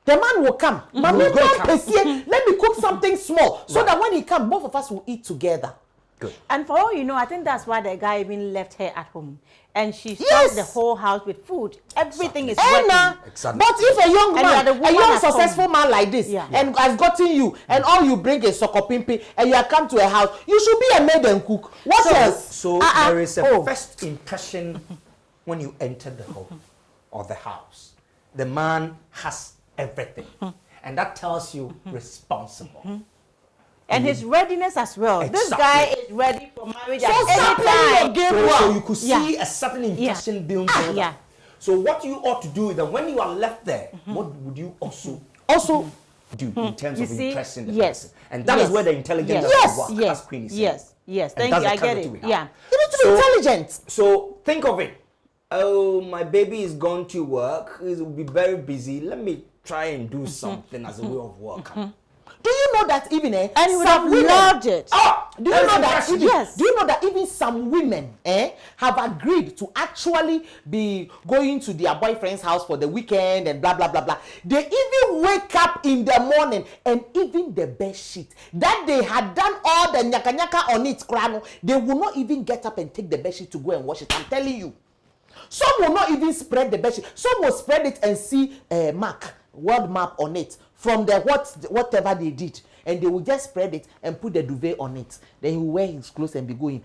[SPEAKER 8] The man will come. Mami, let me cook something small so that when he comes, both of us will eat together.
[SPEAKER 2] Good.
[SPEAKER 1] And for all you know, I think that's why the guy even left her at home. And she stocked
[SPEAKER 8] Yes.
[SPEAKER 1] the whole house with food. Everything is
[SPEAKER 8] Anna,
[SPEAKER 1] working.
[SPEAKER 2] Exactly.
[SPEAKER 8] but if a young
[SPEAKER 1] And you are the
[SPEAKER 8] man, a
[SPEAKER 1] woman
[SPEAKER 8] young
[SPEAKER 1] at home.
[SPEAKER 8] successful man like this,
[SPEAKER 1] Yeah.
[SPEAKER 8] and has gotten you, and all you bring is sokopimpi, and you have come to a house, you should be a maid and cook. What else?
[SPEAKER 2] So there is a first impression when you enter the home or the house. The man has everything. And that tells you responsible.
[SPEAKER 1] And his readiness as well. This
[SPEAKER 2] Exactly.
[SPEAKER 1] guy is ready for marriage
[SPEAKER 8] So
[SPEAKER 1] at
[SPEAKER 8] stop
[SPEAKER 1] any
[SPEAKER 8] playing your
[SPEAKER 1] time.
[SPEAKER 8] game
[SPEAKER 2] So
[SPEAKER 8] well.
[SPEAKER 2] you could see a certain impression being built
[SPEAKER 1] Yeah.
[SPEAKER 2] up. So what you ought to do is that when you are left there, what would you also do in terms
[SPEAKER 1] You
[SPEAKER 2] of
[SPEAKER 1] see?
[SPEAKER 2] impressing the
[SPEAKER 1] Yes.
[SPEAKER 2] person? And that is where the intelligence
[SPEAKER 1] Yes.
[SPEAKER 2] does work,
[SPEAKER 1] Yes.
[SPEAKER 2] as Queen is saying.
[SPEAKER 1] Yes. Yes.
[SPEAKER 2] And
[SPEAKER 1] Thank you.
[SPEAKER 2] that's
[SPEAKER 1] I
[SPEAKER 2] the
[SPEAKER 1] get
[SPEAKER 2] clarity
[SPEAKER 1] it.
[SPEAKER 2] we have.
[SPEAKER 1] Yeah.
[SPEAKER 8] You need to be intelligent.
[SPEAKER 2] So think of it. Oh, my baby is going to work. He will be very busy. Let me try and do something as a way of work.
[SPEAKER 8] Do you know that even
[SPEAKER 1] And he would
[SPEAKER 8] some
[SPEAKER 1] have
[SPEAKER 8] women
[SPEAKER 1] loved it.
[SPEAKER 8] Do you know that even,
[SPEAKER 1] Yes.
[SPEAKER 8] do you know that even some women have agreed to actually be going to their boyfriend's house for the weekend and blah blah blah blah. They even wake up in the morning and even the bed sheet that they had done all the nyaka nyaka on it, krano, they will not even get up and take the bed sheet to go and wash it. I'm telling you. Some will not even spread the bed sheet. Some will spread it and see a world map on it from the whatever they did, and they will just spread it and put the duvet on it. Then he will wear his clothes and be going.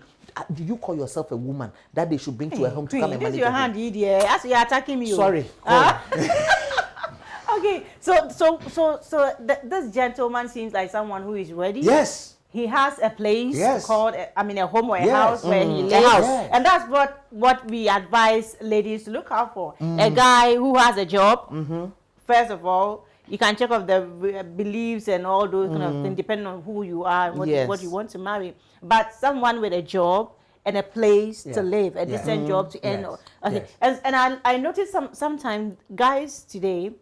[SPEAKER 8] Do you call yourself a woman that they should bring to a home to come and
[SPEAKER 1] This
[SPEAKER 8] manage
[SPEAKER 1] your
[SPEAKER 8] the home?
[SPEAKER 1] hand, idiot. As you're attacking me.
[SPEAKER 8] Sorry.
[SPEAKER 1] Okay. So this gentleman seems like someone who is ready.
[SPEAKER 2] Yes.
[SPEAKER 1] he has a place
[SPEAKER 2] Yes.
[SPEAKER 1] called, a home or a
[SPEAKER 2] Yes.
[SPEAKER 1] house where he
[SPEAKER 2] A
[SPEAKER 1] lives.
[SPEAKER 2] house. Yes.
[SPEAKER 1] And that's what we advise ladies to look out for. A guy who has a job, first of all, you can check off the beliefs and all those kind of things, depending on who you are and what you want to marry. But someone with a job and a place to live, a decent job to earn.
[SPEAKER 2] Yes.
[SPEAKER 1] Okay.
[SPEAKER 2] Yes.
[SPEAKER 1] And I noticed sometimes guys today,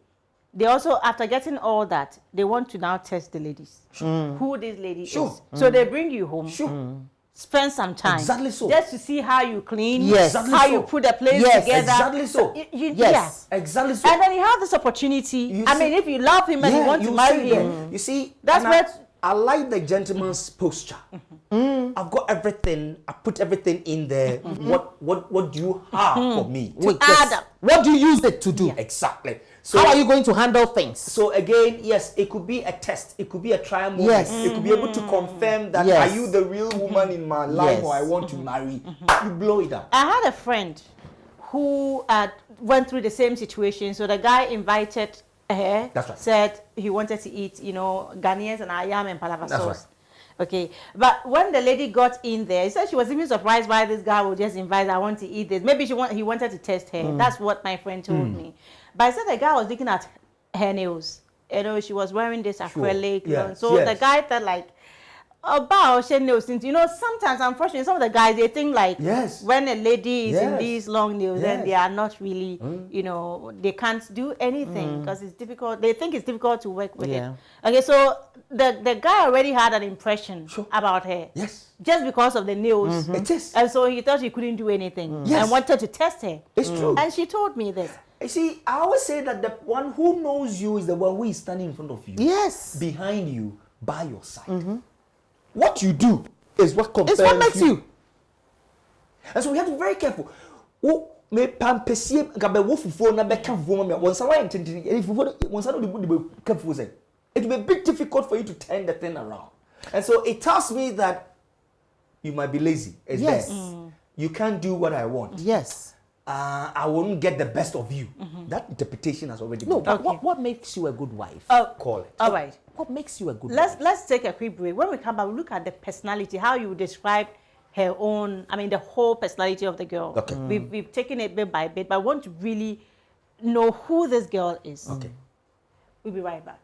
[SPEAKER 1] they also, after getting all that, they want to now test the ladies. Who this lady is. So they bring you home. Spend some time.
[SPEAKER 2] Exactly so.
[SPEAKER 1] Just to see how you clean.
[SPEAKER 8] Yes.
[SPEAKER 2] Exactly
[SPEAKER 1] how
[SPEAKER 2] so.
[SPEAKER 1] you put the place
[SPEAKER 8] Yes.
[SPEAKER 1] together.
[SPEAKER 2] Exactly so.
[SPEAKER 8] Yes.
[SPEAKER 2] Exactly so.
[SPEAKER 1] And then you have this opportunity.
[SPEAKER 2] You
[SPEAKER 1] I
[SPEAKER 2] see-
[SPEAKER 1] mean, if you love him and you want to marry
[SPEAKER 2] see,
[SPEAKER 1] him,
[SPEAKER 2] You see,
[SPEAKER 1] That's
[SPEAKER 2] and I-
[SPEAKER 1] what-
[SPEAKER 2] I like the gentleman's posture. I've got everything. I put everything in there. What do you have for me?
[SPEAKER 8] Wait,
[SPEAKER 1] add
[SPEAKER 8] yes.
[SPEAKER 1] up.
[SPEAKER 8] What do you use it to do?
[SPEAKER 2] Exactly. So
[SPEAKER 8] How are you going to handle things?
[SPEAKER 2] So again, yes, it could be a test. It could be a trial moment.
[SPEAKER 8] Yes.
[SPEAKER 2] It could be able to confirm that
[SPEAKER 8] Yes.
[SPEAKER 2] are you the real woman in my life
[SPEAKER 8] Yes.
[SPEAKER 2] or I want to marry. You blow it up.
[SPEAKER 1] I had a friend who went through the same situation. So the guy invited her,
[SPEAKER 2] That's right.
[SPEAKER 1] said he wanted to eat, Ghanaians and ayam and palava
[SPEAKER 2] That's
[SPEAKER 1] sauce. Okay, but when the lady got in there, he said she was even surprised why this guy would just invite her, I want to eat this. Maybe he wanted to test her. That's what my friend told me. But I said the guy was looking at her nails. She was wearing this acrylic.
[SPEAKER 2] Yes,
[SPEAKER 1] So
[SPEAKER 2] yes.
[SPEAKER 1] the guy felt like, about her nails, sometimes unfortunately some of the guys, they think like
[SPEAKER 2] Yes.
[SPEAKER 1] when a lady is in
[SPEAKER 2] Yes.
[SPEAKER 1] these long nails, then
[SPEAKER 2] Yes.
[SPEAKER 1] they are not really, they can't do anything because it's difficult. They think it's difficult to work with
[SPEAKER 8] Yeah.
[SPEAKER 1] it. Okay, so the guy already had an impression
[SPEAKER 2] Sure.
[SPEAKER 1] about her.
[SPEAKER 2] Yes.
[SPEAKER 1] Just because of the nails.
[SPEAKER 2] It is.
[SPEAKER 1] And so he thought he couldn't do anything
[SPEAKER 2] Yes.
[SPEAKER 1] and wanted to test her.
[SPEAKER 2] It's true.
[SPEAKER 1] And she told me this.
[SPEAKER 2] You see, I always say that the one who knows you is the one who is standing in front of you.
[SPEAKER 8] Yes.
[SPEAKER 2] Behind you, by your side. What you do is what confirms
[SPEAKER 8] It's what makes you.
[SPEAKER 2] And so we have to be very careful. Oh, me pampesie gabe wo fufuo na beka fufuo me won sa wa intending if fufuo won sa no de ka fufuo say it will be a bit difficult for you to turn the thing around. And so it tells me that you might be lazy. It's
[SPEAKER 8] Yes.
[SPEAKER 2] there. You can't do what I want.
[SPEAKER 8] Yes.
[SPEAKER 2] I won't get the best of you. That interpretation has already
[SPEAKER 8] No,
[SPEAKER 2] been
[SPEAKER 8] but
[SPEAKER 1] Okay.
[SPEAKER 8] what makes you a good wife?
[SPEAKER 2] call it.
[SPEAKER 1] All right.
[SPEAKER 8] What makes you a good wife?
[SPEAKER 1] Let's take a quick break. When we come back, we'll look at the personality, how you describe her own, the whole personality of the girl.
[SPEAKER 2] Okay.
[SPEAKER 1] We've taken it bit by bit, but I want to really know who this girl is.
[SPEAKER 2] Okay.
[SPEAKER 1] We'll be right back.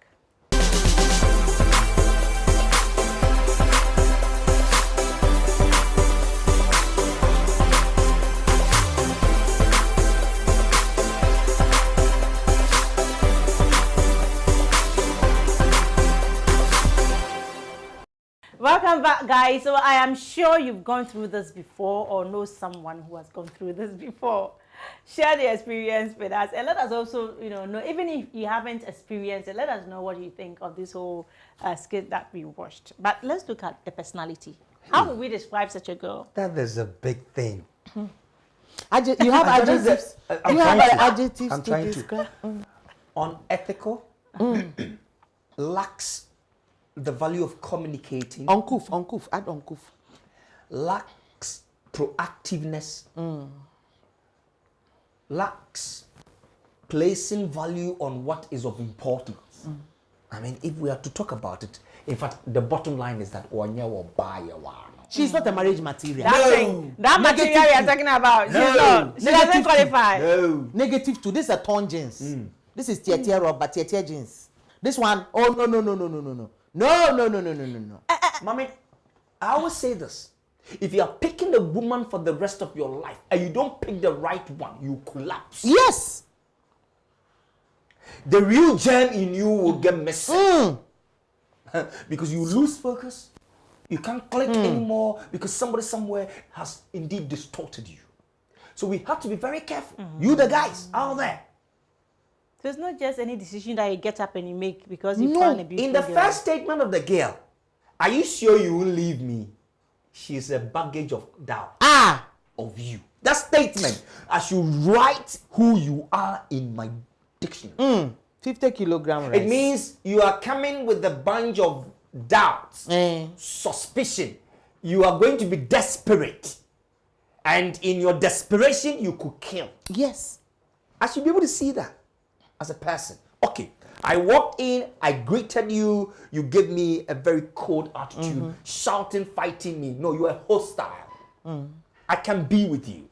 [SPEAKER 1] Welcome back, guys. So I am sure you've gone through this before or know someone who has gone through this before. Share the experience with us and let us also, know, even if you haven't experienced it, let us know what you think of this whole skit that we watched. But let's look at the personality. How would we describe such a girl?
[SPEAKER 2] That is a big thing.
[SPEAKER 8] You have
[SPEAKER 2] I'm trying to-
[SPEAKER 8] adjectives.
[SPEAKER 2] I'm
[SPEAKER 8] You have
[SPEAKER 2] trying to.
[SPEAKER 8] adjectives
[SPEAKER 2] I'm
[SPEAKER 8] to
[SPEAKER 2] trying to.
[SPEAKER 8] describe.
[SPEAKER 2] Unethical, lacks the value of communicating,
[SPEAKER 8] Uncouth. Add uncouth.
[SPEAKER 2] lacks proactiveness, lacks placing value on what is of importance. I mean, if we are to talk about it, in fact, the bottom line is that Onya will buy a one.
[SPEAKER 8] She's not a marriage material.
[SPEAKER 1] That material we are talking about, she's not. She doesn't
[SPEAKER 8] Negative
[SPEAKER 1] qualify.
[SPEAKER 2] No.
[SPEAKER 8] Negative two. This is a torn jeans. This is tier rubber, tier jeans. This one, oh no. No.
[SPEAKER 2] Mommy, I always say this. If you are picking a woman for the rest of your life and you don't pick the right one, you collapse.
[SPEAKER 8] Yes.
[SPEAKER 2] The real gem in you will get missing. Because you lose focus. You can't click anymore because somebody somewhere has indeed distorted you. So we have to be very careful. You the guys out there.
[SPEAKER 1] So it's not just any decision that you get up and you make because you found a beautiful
[SPEAKER 2] In the
[SPEAKER 1] girl.
[SPEAKER 2] first statement of the girl, are you sure you won't leave me? She's a baggage of doubt of you. That statement, I should write who you are in my dictionary.
[SPEAKER 8] 50 kilogram rice.
[SPEAKER 2] It means you are coming with a bunch of doubts,
[SPEAKER 8] Eh.
[SPEAKER 2] suspicion. You are going to be desperate. And in your desperation, you could kill.
[SPEAKER 8] Yes.
[SPEAKER 2] I should be able to see that as a person. Okay, I walked in, I greeted you, you gave me a very cold attitude, shouting, fighting me. No, you are hostile. I can be with you.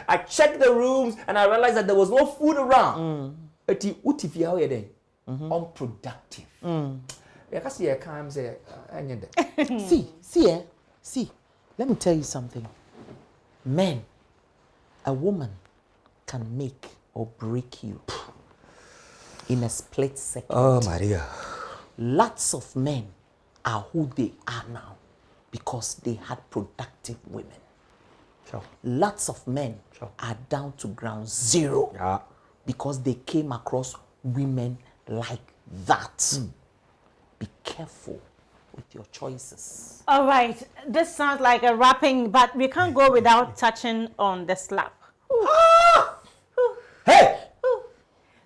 [SPEAKER 2] I checked the rooms and I realized that there was no food around. Unproductive.
[SPEAKER 8] See, let me tell you something. Men, a woman can make or break you in a split second.
[SPEAKER 2] Oh, Maria.
[SPEAKER 8] Lots of men are who they are now because they had productive women.
[SPEAKER 2] Sure.
[SPEAKER 8] Lots of men are down to ground zero
[SPEAKER 2] Yeah.
[SPEAKER 8] because they came across women like that. Be careful with your choices.
[SPEAKER 1] All right, this sounds like a wrapping, but we can't go without touching on the slap.
[SPEAKER 2] Hey!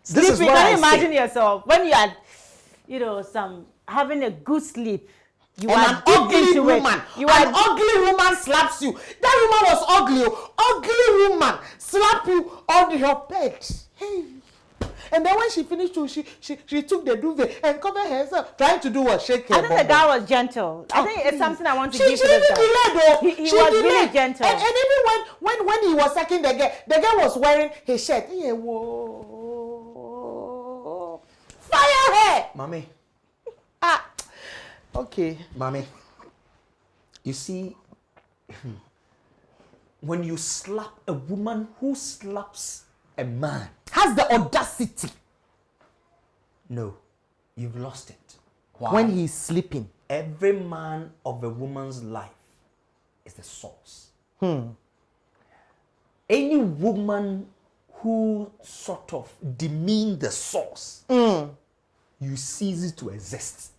[SPEAKER 2] This is
[SPEAKER 1] Sleeping,
[SPEAKER 2] what
[SPEAKER 1] can
[SPEAKER 2] I
[SPEAKER 1] you imagine
[SPEAKER 2] say.
[SPEAKER 1] yourself when you are, having a good sleep? You
[SPEAKER 8] And
[SPEAKER 1] are
[SPEAKER 8] an
[SPEAKER 1] deep
[SPEAKER 8] ugly
[SPEAKER 1] into it.
[SPEAKER 8] woman,
[SPEAKER 1] You
[SPEAKER 8] an
[SPEAKER 1] are
[SPEAKER 8] ugly woman slaps you. That woman was ugly. Ugly woman slap you on your bed. Hey. And then when she finished, she took the duvet and covered herself, trying to do what? Shake her
[SPEAKER 1] I think the
[SPEAKER 8] bum
[SPEAKER 1] guy
[SPEAKER 8] bum.
[SPEAKER 1] was gentle. I think it's something I want to
[SPEAKER 8] She
[SPEAKER 1] give to this
[SPEAKER 8] didn't
[SPEAKER 1] guy.
[SPEAKER 8] delay though.
[SPEAKER 1] He
[SPEAKER 8] She
[SPEAKER 1] was
[SPEAKER 8] delayed.
[SPEAKER 1] really gentle.
[SPEAKER 8] And even when he was sucking the girl was wearing his shirt. Yeah, whoa. Fire her.
[SPEAKER 2] Mommy.
[SPEAKER 8] Ah. Okay.
[SPEAKER 2] Mommy. You see, when you slap a woman who slaps a man,
[SPEAKER 8] Has the audacity
[SPEAKER 2] no, you've lost it. Why?
[SPEAKER 8] when he's sleeping.
[SPEAKER 2] Every man of a woman's life is the source. Any woman who sort of demean the source, you cease to exist.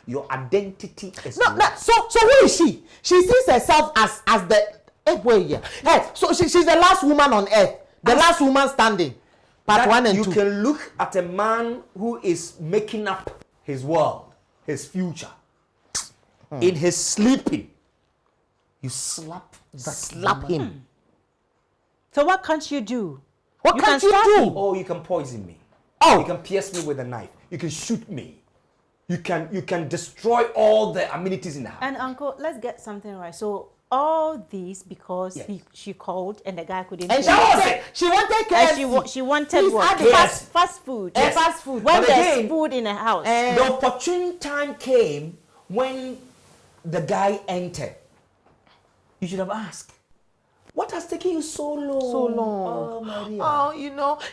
[SPEAKER 2] Your identity is
[SPEAKER 8] No,
[SPEAKER 2] lost.
[SPEAKER 8] so who is she? She sees herself as the Hey, so she's the last woman on earth, the last woman standing. Part
[SPEAKER 2] That
[SPEAKER 8] 1 and
[SPEAKER 2] you
[SPEAKER 8] 2.
[SPEAKER 2] can look at a man who is making up his world, his future, in his sleeping. You slap
[SPEAKER 8] him.
[SPEAKER 1] So what can't you do?
[SPEAKER 8] What
[SPEAKER 1] You
[SPEAKER 8] can't
[SPEAKER 1] can
[SPEAKER 8] you
[SPEAKER 1] slap
[SPEAKER 8] do?
[SPEAKER 1] him.
[SPEAKER 2] Oh, you can poison me.
[SPEAKER 8] Oh.
[SPEAKER 2] You can pierce me with a knife. You can shoot me. You can destroy all the amenities in the house.
[SPEAKER 1] And uncle, let's get something right. So all these because
[SPEAKER 2] Yes.
[SPEAKER 1] she called and the guy couldn't.
[SPEAKER 8] And
[SPEAKER 1] pay.
[SPEAKER 8] she wanted
[SPEAKER 1] And
[SPEAKER 8] KFC.
[SPEAKER 1] she wanted
[SPEAKER 8] Please
[SPEAKER 1] what?
[SPEAKER 8] add the
[SPEAKER 1] Fast food.
[SPEAKER 2] Yes.
[SPEAKER 8] fast food.
[SPEAKER 1] When
[SPEAKER 2] But
[SPEAKER 1] there's
[SPEAKER 2] again-
[SPEAKER 1] food in the house.
[SPEAKER 2] The opportune time came when the guy entered. You should have asked, what has taken you so long?
[SPEAKER 8] So long.
[SPEAKER 2] Oh, Maria.
[SPEAKER 8] Oh,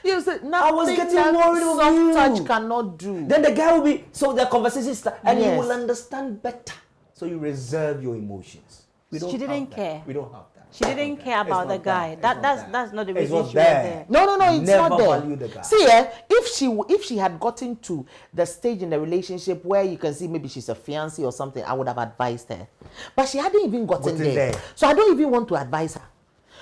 [SPEAKER 8] you said nothing.
[SPEAKER 2] was getting
[SPEAKER 8] that
[SPEAKER 2] worried of
[SPEAKER 8] soft
[SPEAKER 2] you.
[SPEAKER 8] touch cannot do.
[SPEAKER 2] Then the guy will be, so the conversation starts, and
[SPEAKER 8] Yes.
[SPEAKER 2] you will understand better. So you reserve your emotions. We don't
[SPEAKER 1] She didn't
[SPEAKER 2] have that.
[SPEAKER 1] care.
[SPEAKER 2] We don't have that.
[SPEAKER 1] She didn't care about the guy. That's not the
[SPEAKER 2] It's
[SPEAKER 1] reason
[SPEAKER 2] not
[SPEAKER 1] she
[SPEAKER 2] there.
[SPEAKER 1] was there.
[SPEAKER 8] No, it's
[SPEAKER 2] Never
[SPEAKER 8] not there.
[SPEAKER 2] value the guy.
[SPEAKER 8] See, if she had gotten to the stage in the relationship where you can see maybe she's a fiancé or something, I would have advised her. But she hadn't even gotten there. So I don't even want to advise her.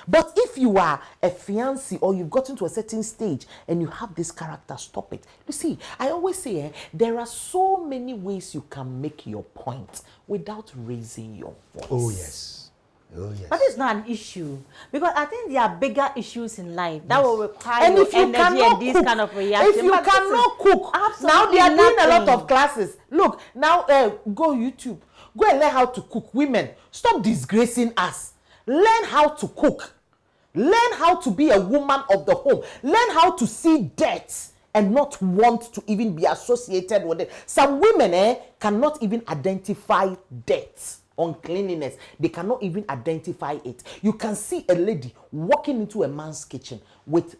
[SPEAKER 8] But if you are a fiancé or you've gotten to a certain stage and you have this character, stop it. You see, I always say there are so many ways you can make your point without raising your voice.
[SPEAKER 2] Oh, yes. Oh, yes.
[SPEAKER 1] But it's not an issue because I think there are bigger issues in life that will require
[SPEAKER 8] And
[SPEAKER 1] your
[SPEAKER 8] if you
[SPEAKER 1] energy
[SPEAKER 8] cannot
[SPEAKER 1] and this
[SPEAKER 8] cook,
[SPEAKER 1] kind of reaction.
[SPEAKER 8] if you
[SPEAKER 1] But this is
[SPEAKER 8] cannot cook, now
[SPEAKER 1] absolutely
[SPEAKER 8] they are doing a lot
[SPEAKER 1] nothing.
[SPEAKER 8] of classes. Look, now go YouTube, go and learn how to cook. Women, stop disgracing us. Learn how to cook. Learn how to be a woman of the home. Learn how to see dirt and not want to even be associated with it. Some women cannot even identify dirt. Uncleanliness, they cannot even identify it. You can see a lady walking into a man's kitchen with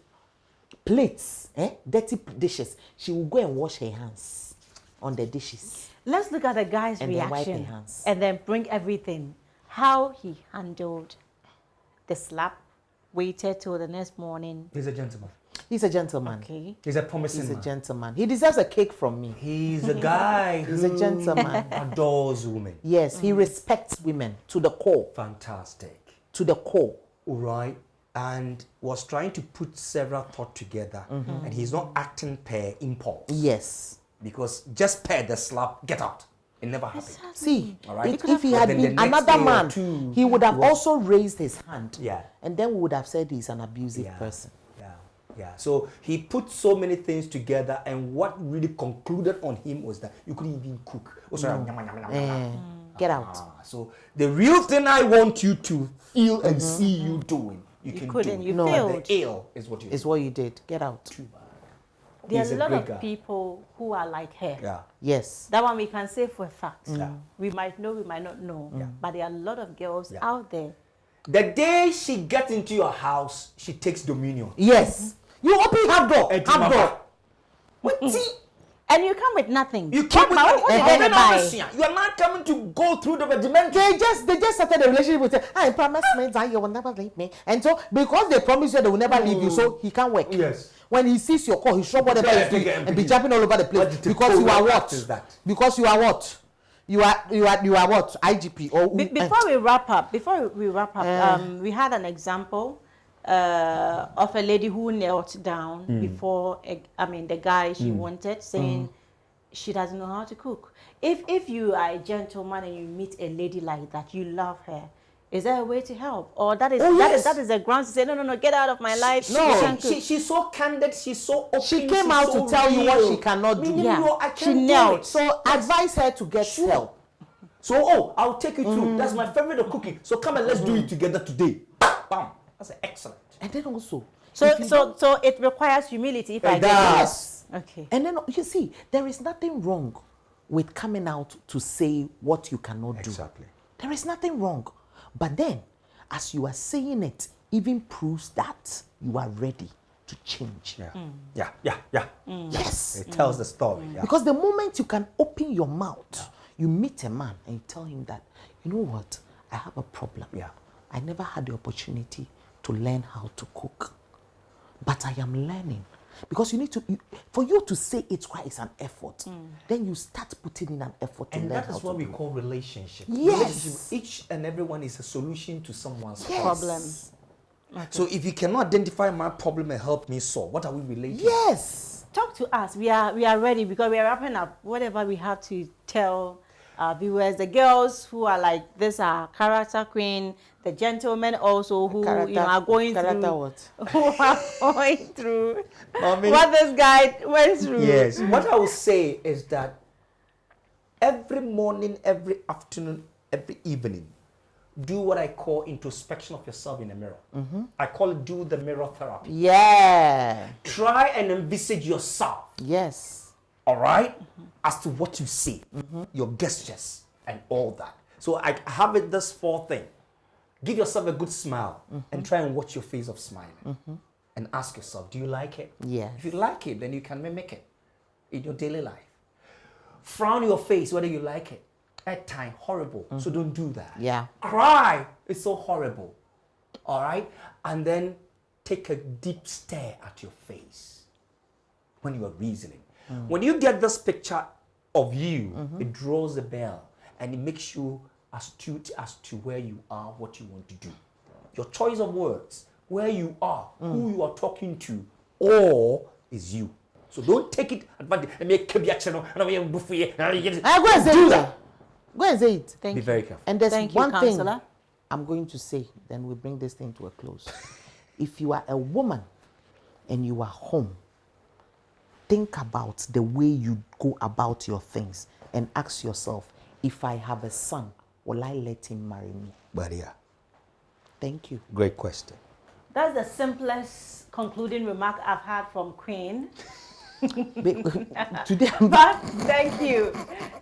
[SPEAKER 8] plates, dirty dishes. She will go and wash her hands on the dishes.
[SPEAKER 1] Let's look at the guy's
[SPEAKER 8] And then wipe
[SPEAKER 1] reaction
[SPEAKER 8] her hands.
[SPEAKER 1] and then bring everything. How he handled the slap, waited till the next morning.
[SPEAKER 2] He's a gentleman.
[SPEAKER 8] He's a gentleman.
[SPEAKER 1] Okay.
[SPEAKER 2] He's a promising
[SPEAKER 8] He's a
[SPEAKER 2] man.
[SPEAKER 8] gentleman. He deserves a cake from me.
[SPEAKER 2] He's a guy
[SPEAKER 8] He's a gentleman.
[SPEAKER 2] adores women.
[SPEAKER 8] Yes, he respects women to the core.
[SPEAKER 2] Fantastic.
[SPEAKER 8] To the core.
[SPEAKER 2] All right. And was trying to put several thoughts together. And he's not acting per impulse.
[SPEAKER 8] Yes.
[SPEAKER 2] Because just per the slap, get out. It never happened.
[SPEAKER 8] See,
[SPEAKER 2] All right.
[SPEAKER 8] if he
[SPEAKER 2] But
[SPEAKER 8] had
[SPEAKER 2] then the
[SPEAKER 8] been
[SPEAKER 2] next
[SPEAKER 8] another
[SPEAKER 2] day or
[SPEAKER 8] man,
[SPEAKER 2] two,
[SPEAKER 8] he would have
[SPEAKER 2] was-
[SPEAKER 8] also raised his hand.
[SPEAKER 2] Yeah.
[SPEAKER 8] And then we would have said he's an abusive
[SPEAKER 2] Yeah.
[SPEAKER 8] person.
[SPEAKER 2] Yeah. Yeah. So he put so many things together, and what really concluded on him was that you couldn't even cook. Oh, sorry.
[SPEAKER 8] Get out.
[SPEAKER 2] So the real thing I want you to feel and see you doing, you can
[SPEAKER 1] couldn't,
[SPEAKER 2] do.
[SPEAKER 1] you
[SPEAKER 2] But
[SPEAKER 1] failed.
[SPEAKER 2] the ill is what you
[SPEAKER 8] Is
[SPEAKER 2] did.
[SPEAKER 8] what you did. Get out.
[SPEAKER 1] There
[SPEAKER 2] He's
[SPEAKER 1] are
[SPEAKER 2] a
[SPEAKER 1] a lot
[SPEAKER 2] great
[SPEAKER 1] of
[SPEAKER 2] guy.
[SPEAKER 1] people who are like her.
[SPEAKER 2] Yeah.
[SPEAKER 8] Yes.
[SPEAKER 1] That one we can say for a fact.
[SPEAKER 2] Yeah.
[SPEAKER 1] We might know, we might not know. But there are a lot of girls
[SPEAKER 2] Yeah.
[SPEAKER 1] out there.
[SPEAKER 2] The day she gets into your house, she takes dominion.
[SPEAKER 8] Yes. You open half door.
[SPEAKER 2] And
[SPEAKER 8] Half door.
[SPEAKER 2] What? See?
[SPEAKER 1] And you come with nothing.
[SPEAKER 2] You keep with
[SPEAKER 1] what
[SPEAKER 2] that.
[SPEAKER 1] did they buy?
[SPEAKER 2] You are not coming to go through the regiment.
[SPEAKER 8] They just started a relationship with her. I promise me that you will never leave me. And so because they promise you they will never leave you, so he can't work.
[SPEAKER 2] Yes.
[SPEAKER 8] When he sees your call, he show whatever
[SPEAKER 2] Yeah,
[SPEAKER 8] he's doing
[SPEAKER 2] yeah,
[SPEAKER 8] and be
[SPEAKER 2] yeah.
[SPEAKER 8] jumping all over the
[SPEAKER 2] What
[SPEAKER 8] place
[SPEAKER 2] the
[SPEAKER 8] because you are
[SPEAKER 2] total
[SPEAKER 8] what?
[SPEAKER 2] act is that?
[SPEAKER 8] Because you are what? You are what? IGP or
[SPEAKER 1] Before we wrap up, we had an example of a lady who knelt down before, the guy she wanted, saying she doesn't know how to cook. If you are a gentleman and you meet a lady like that, you love her, is there a way to help? Or that is that is a ground to say, no, get out of my life. you can't cook.
[SPEAKER 2] She's so candid. She's so open.
[SPEAKER 8] she came
[SPEAKER 2] she's
[SPEAKER 8] out
[SPEAKER 2] so
[SPEAKER 8] to tell you what
[SPEAKER 2] real.
[SPEAKER 8] she cannot do.
[SPEAKER 2] Meaning,
[SPEAKER 1] Yeah.
[SPEAKER 2] no, I
[SPEAKER 1] She
[SPEAKER 2] can't do
[SPEAKER 1] knelt.
[SPEAKER 2] it.
[SPEAKER 8] So advise her to get help.
[SPEAKER 2] So, I'll take you through. That's my favorite of cooking. So come and let's do it together today. Bam. That's excellent.
[SPEAKER 8] And then also,
[SPEAKER 1] So
[SPEAKER 8] if you
[SPEAKER 1] so it requires humility if I
[SPEAKER 2] It
[SPEAKER 1] get
[SPEAKER 2] does.
[SPEAKER 1] it. Okay.
[SPEAKER 8] and then you see, there is nothing wrong with coming out to say what you cannot do.
[SPEAKER 2] Exactly.
[SPEAKER 8] There is nothing wrong. But then, as you are saying it, even proves that you are ready to change.
[SPEAKER 2] Yeah. Yeah.
[SPEAKER 8] Yes.
[SPEAKER 2] It tells the story. Yeah.
[SPEAKER 8] Because the moment you can open your mouth, you meet a man and you tell him that, you know what, I have a problem.
[SPEAKER 2] Yeah.
[SPEAKER 8] I never had the opportunity to learn how to cook. But I am learning. Because you need to, for you to say it requires an effort. Then you start putting in an effort to
[SPEAKER 2] And
[SPEAKER 8] learn
[SPEAKER 2] that
[SPEAKER 8] how
[SPEAKER 2] is what
[SPEAKER 8] to
[SPEAKER 2] we
[SPEAKER 8] do.
[SPEAKER 2] call relationship.
[SPEAKER 8] Yes.
[SPEAKER 2] Relationship, each and everyone is a solution to someone's
[SPEAKER 8] Yes.
[SPEAKER 1] Problem.
[SPEAKER 2] So if you cannot identify my problem and help me solve, what are we relating?
[SPEAKER 8] Yes.
[SPEAKER 1] Talk to us. We are ready because we are wrapping up. Whatever we have to tell our viewers, the girls who are like this are character queen, the gentlemen also who are going
[SPEAKER 8] character
[SPEAKER 1] through
[SPEAKER 8] what?
[SPEAKER 1] who are going through
[SPEAKER 2] Mommy.
[SPEAKER 1] what this guy went through.
[SPEAKER 2] Yes. What I will say is that every morning, every afternoon, every evening, do what I call introspection of yourself in the mirror. I call it do the mirror therapy.
[SPEAKER 8] Yeah.
[SPEAKER 2] Try and envisage yourself,
[SPEAKER 8] Yes.
[SPEAKER 2] all right, as to what you see, your gestures, and all that. So I have it this fourth thing. Give yourself a good smile and try and watch your face of smiling. And ask yourself, do you like it?
[SPEAKER 8] Yes.
[SPEAKER 2] If you like it, then you can mimic it in your daily life. Frown your face whether you like it. At time, horrible. So don't do that.
[SPEAKER 8] Yeah.
[SPEAKER 2] Cry. It's so horrible. All right? And then take a deep stare at your face when you are reasoning. When you get this picture of you, it draws a bell and it makes you astute as to where you are, what you want to do. Your choice of words, where you are, who you are talking to, all is you. So don't take it advantage.
[SPEAKER 8] Go and say
[SPEAKER 2] Do
[SPEAKER 8] it.
[SPEAKER 2] that.
[SPEAKER 8] Go and say it.
[SPEAKER 1] Thank
[SPEAKER 2] Be
[SPEAKER 1] you.
[SPEAKER 2] very careful.
[SPEAKER 8] And there's
[SPEAKER 1] Thank you,
[SPEAKER 8] one thing
[SPEAKER 1] Counselor.
[SPEAKER 8] I'm going to say, then we bring this thing to a close. If you are a woman and you are home, think about the way you go about your things and ask yourself, if I have a son, will I let him marry me?
[SPEAKER 2] But yeah,
[SPEAKER 8] Thank you.
[SPEAKER 2] great question.
[SPEAKER 1] That's the simplest concluding remark I've had from Queen.
[SPEAKER 8] Today,
[SPEAKER 1] But thank you.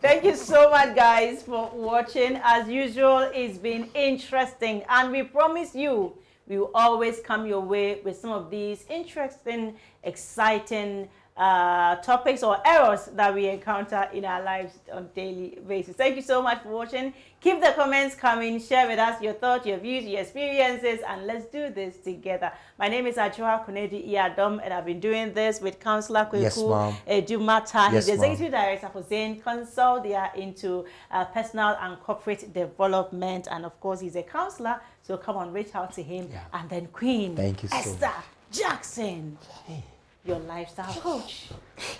[SPEAKER 1] Thank you so much, guys, for watching. As usual, it's been interesting. And we promise you, we will always come your way with some of these interesting, exciting topics or errors that we encounter in our lives on a daily basis. Thank you so much for watching. Keep the comments coming. Share with us your thoughts, your views, your experiences, and let's do this together. My name is Ajua Kunedi Iadom, and I've been doing this with Councillor Kweku
[SPEAKER 2] Yes, ma'am.
[SPEAKER 1] Dumata.
[SPEAKER 2] Yes,
[SPEAKER 1] He's the
[SPEAKER 2] ma'am.
[SPEAKER 1] Executive Director for Zain Consult. They are into personal and corporate development, and of course, he's a counselor. So come on, reach out to him.
[SPEAKER 2] Yeah.
[SPEAKER 1] And then Queen
[SPEAKER 2] Thank you so
[SPEAKER 1] Esther Jackson, your lifestyle coach.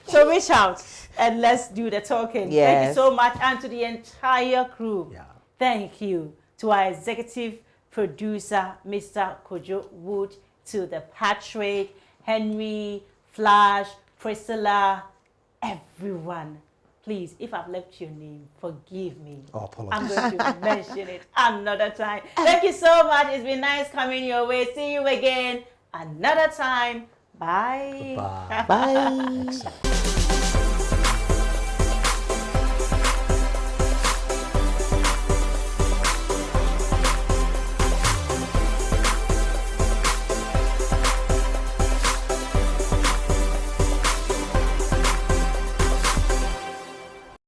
[SPEAKER 1] So reach out and let's do the talking. Thank you
[SPEAKER 8] Yes.
[SPEAKER 1] so much, and to the entire crew.
[SPEAKER 2] Yeah.
[SPEAKER 1] Thank you to our executive producer, Mr. Kojo Wood, to the Patrick, Henry, Flash, Priscilla, everyone. Please, if I've left your name, forgive me.
[SPEAKER 2] Oh,
[SPEAKER 1] I'm
[SPEAKER 2] apologies.
[SPEAKER 1] going to mention it another time. Thank you so much. It's been nice coming your way. See you again another time. Bye.
[SPEAKER 2] Bye.
[SPEAKER 8] Bye.
[SPEAKER 2] Excellent.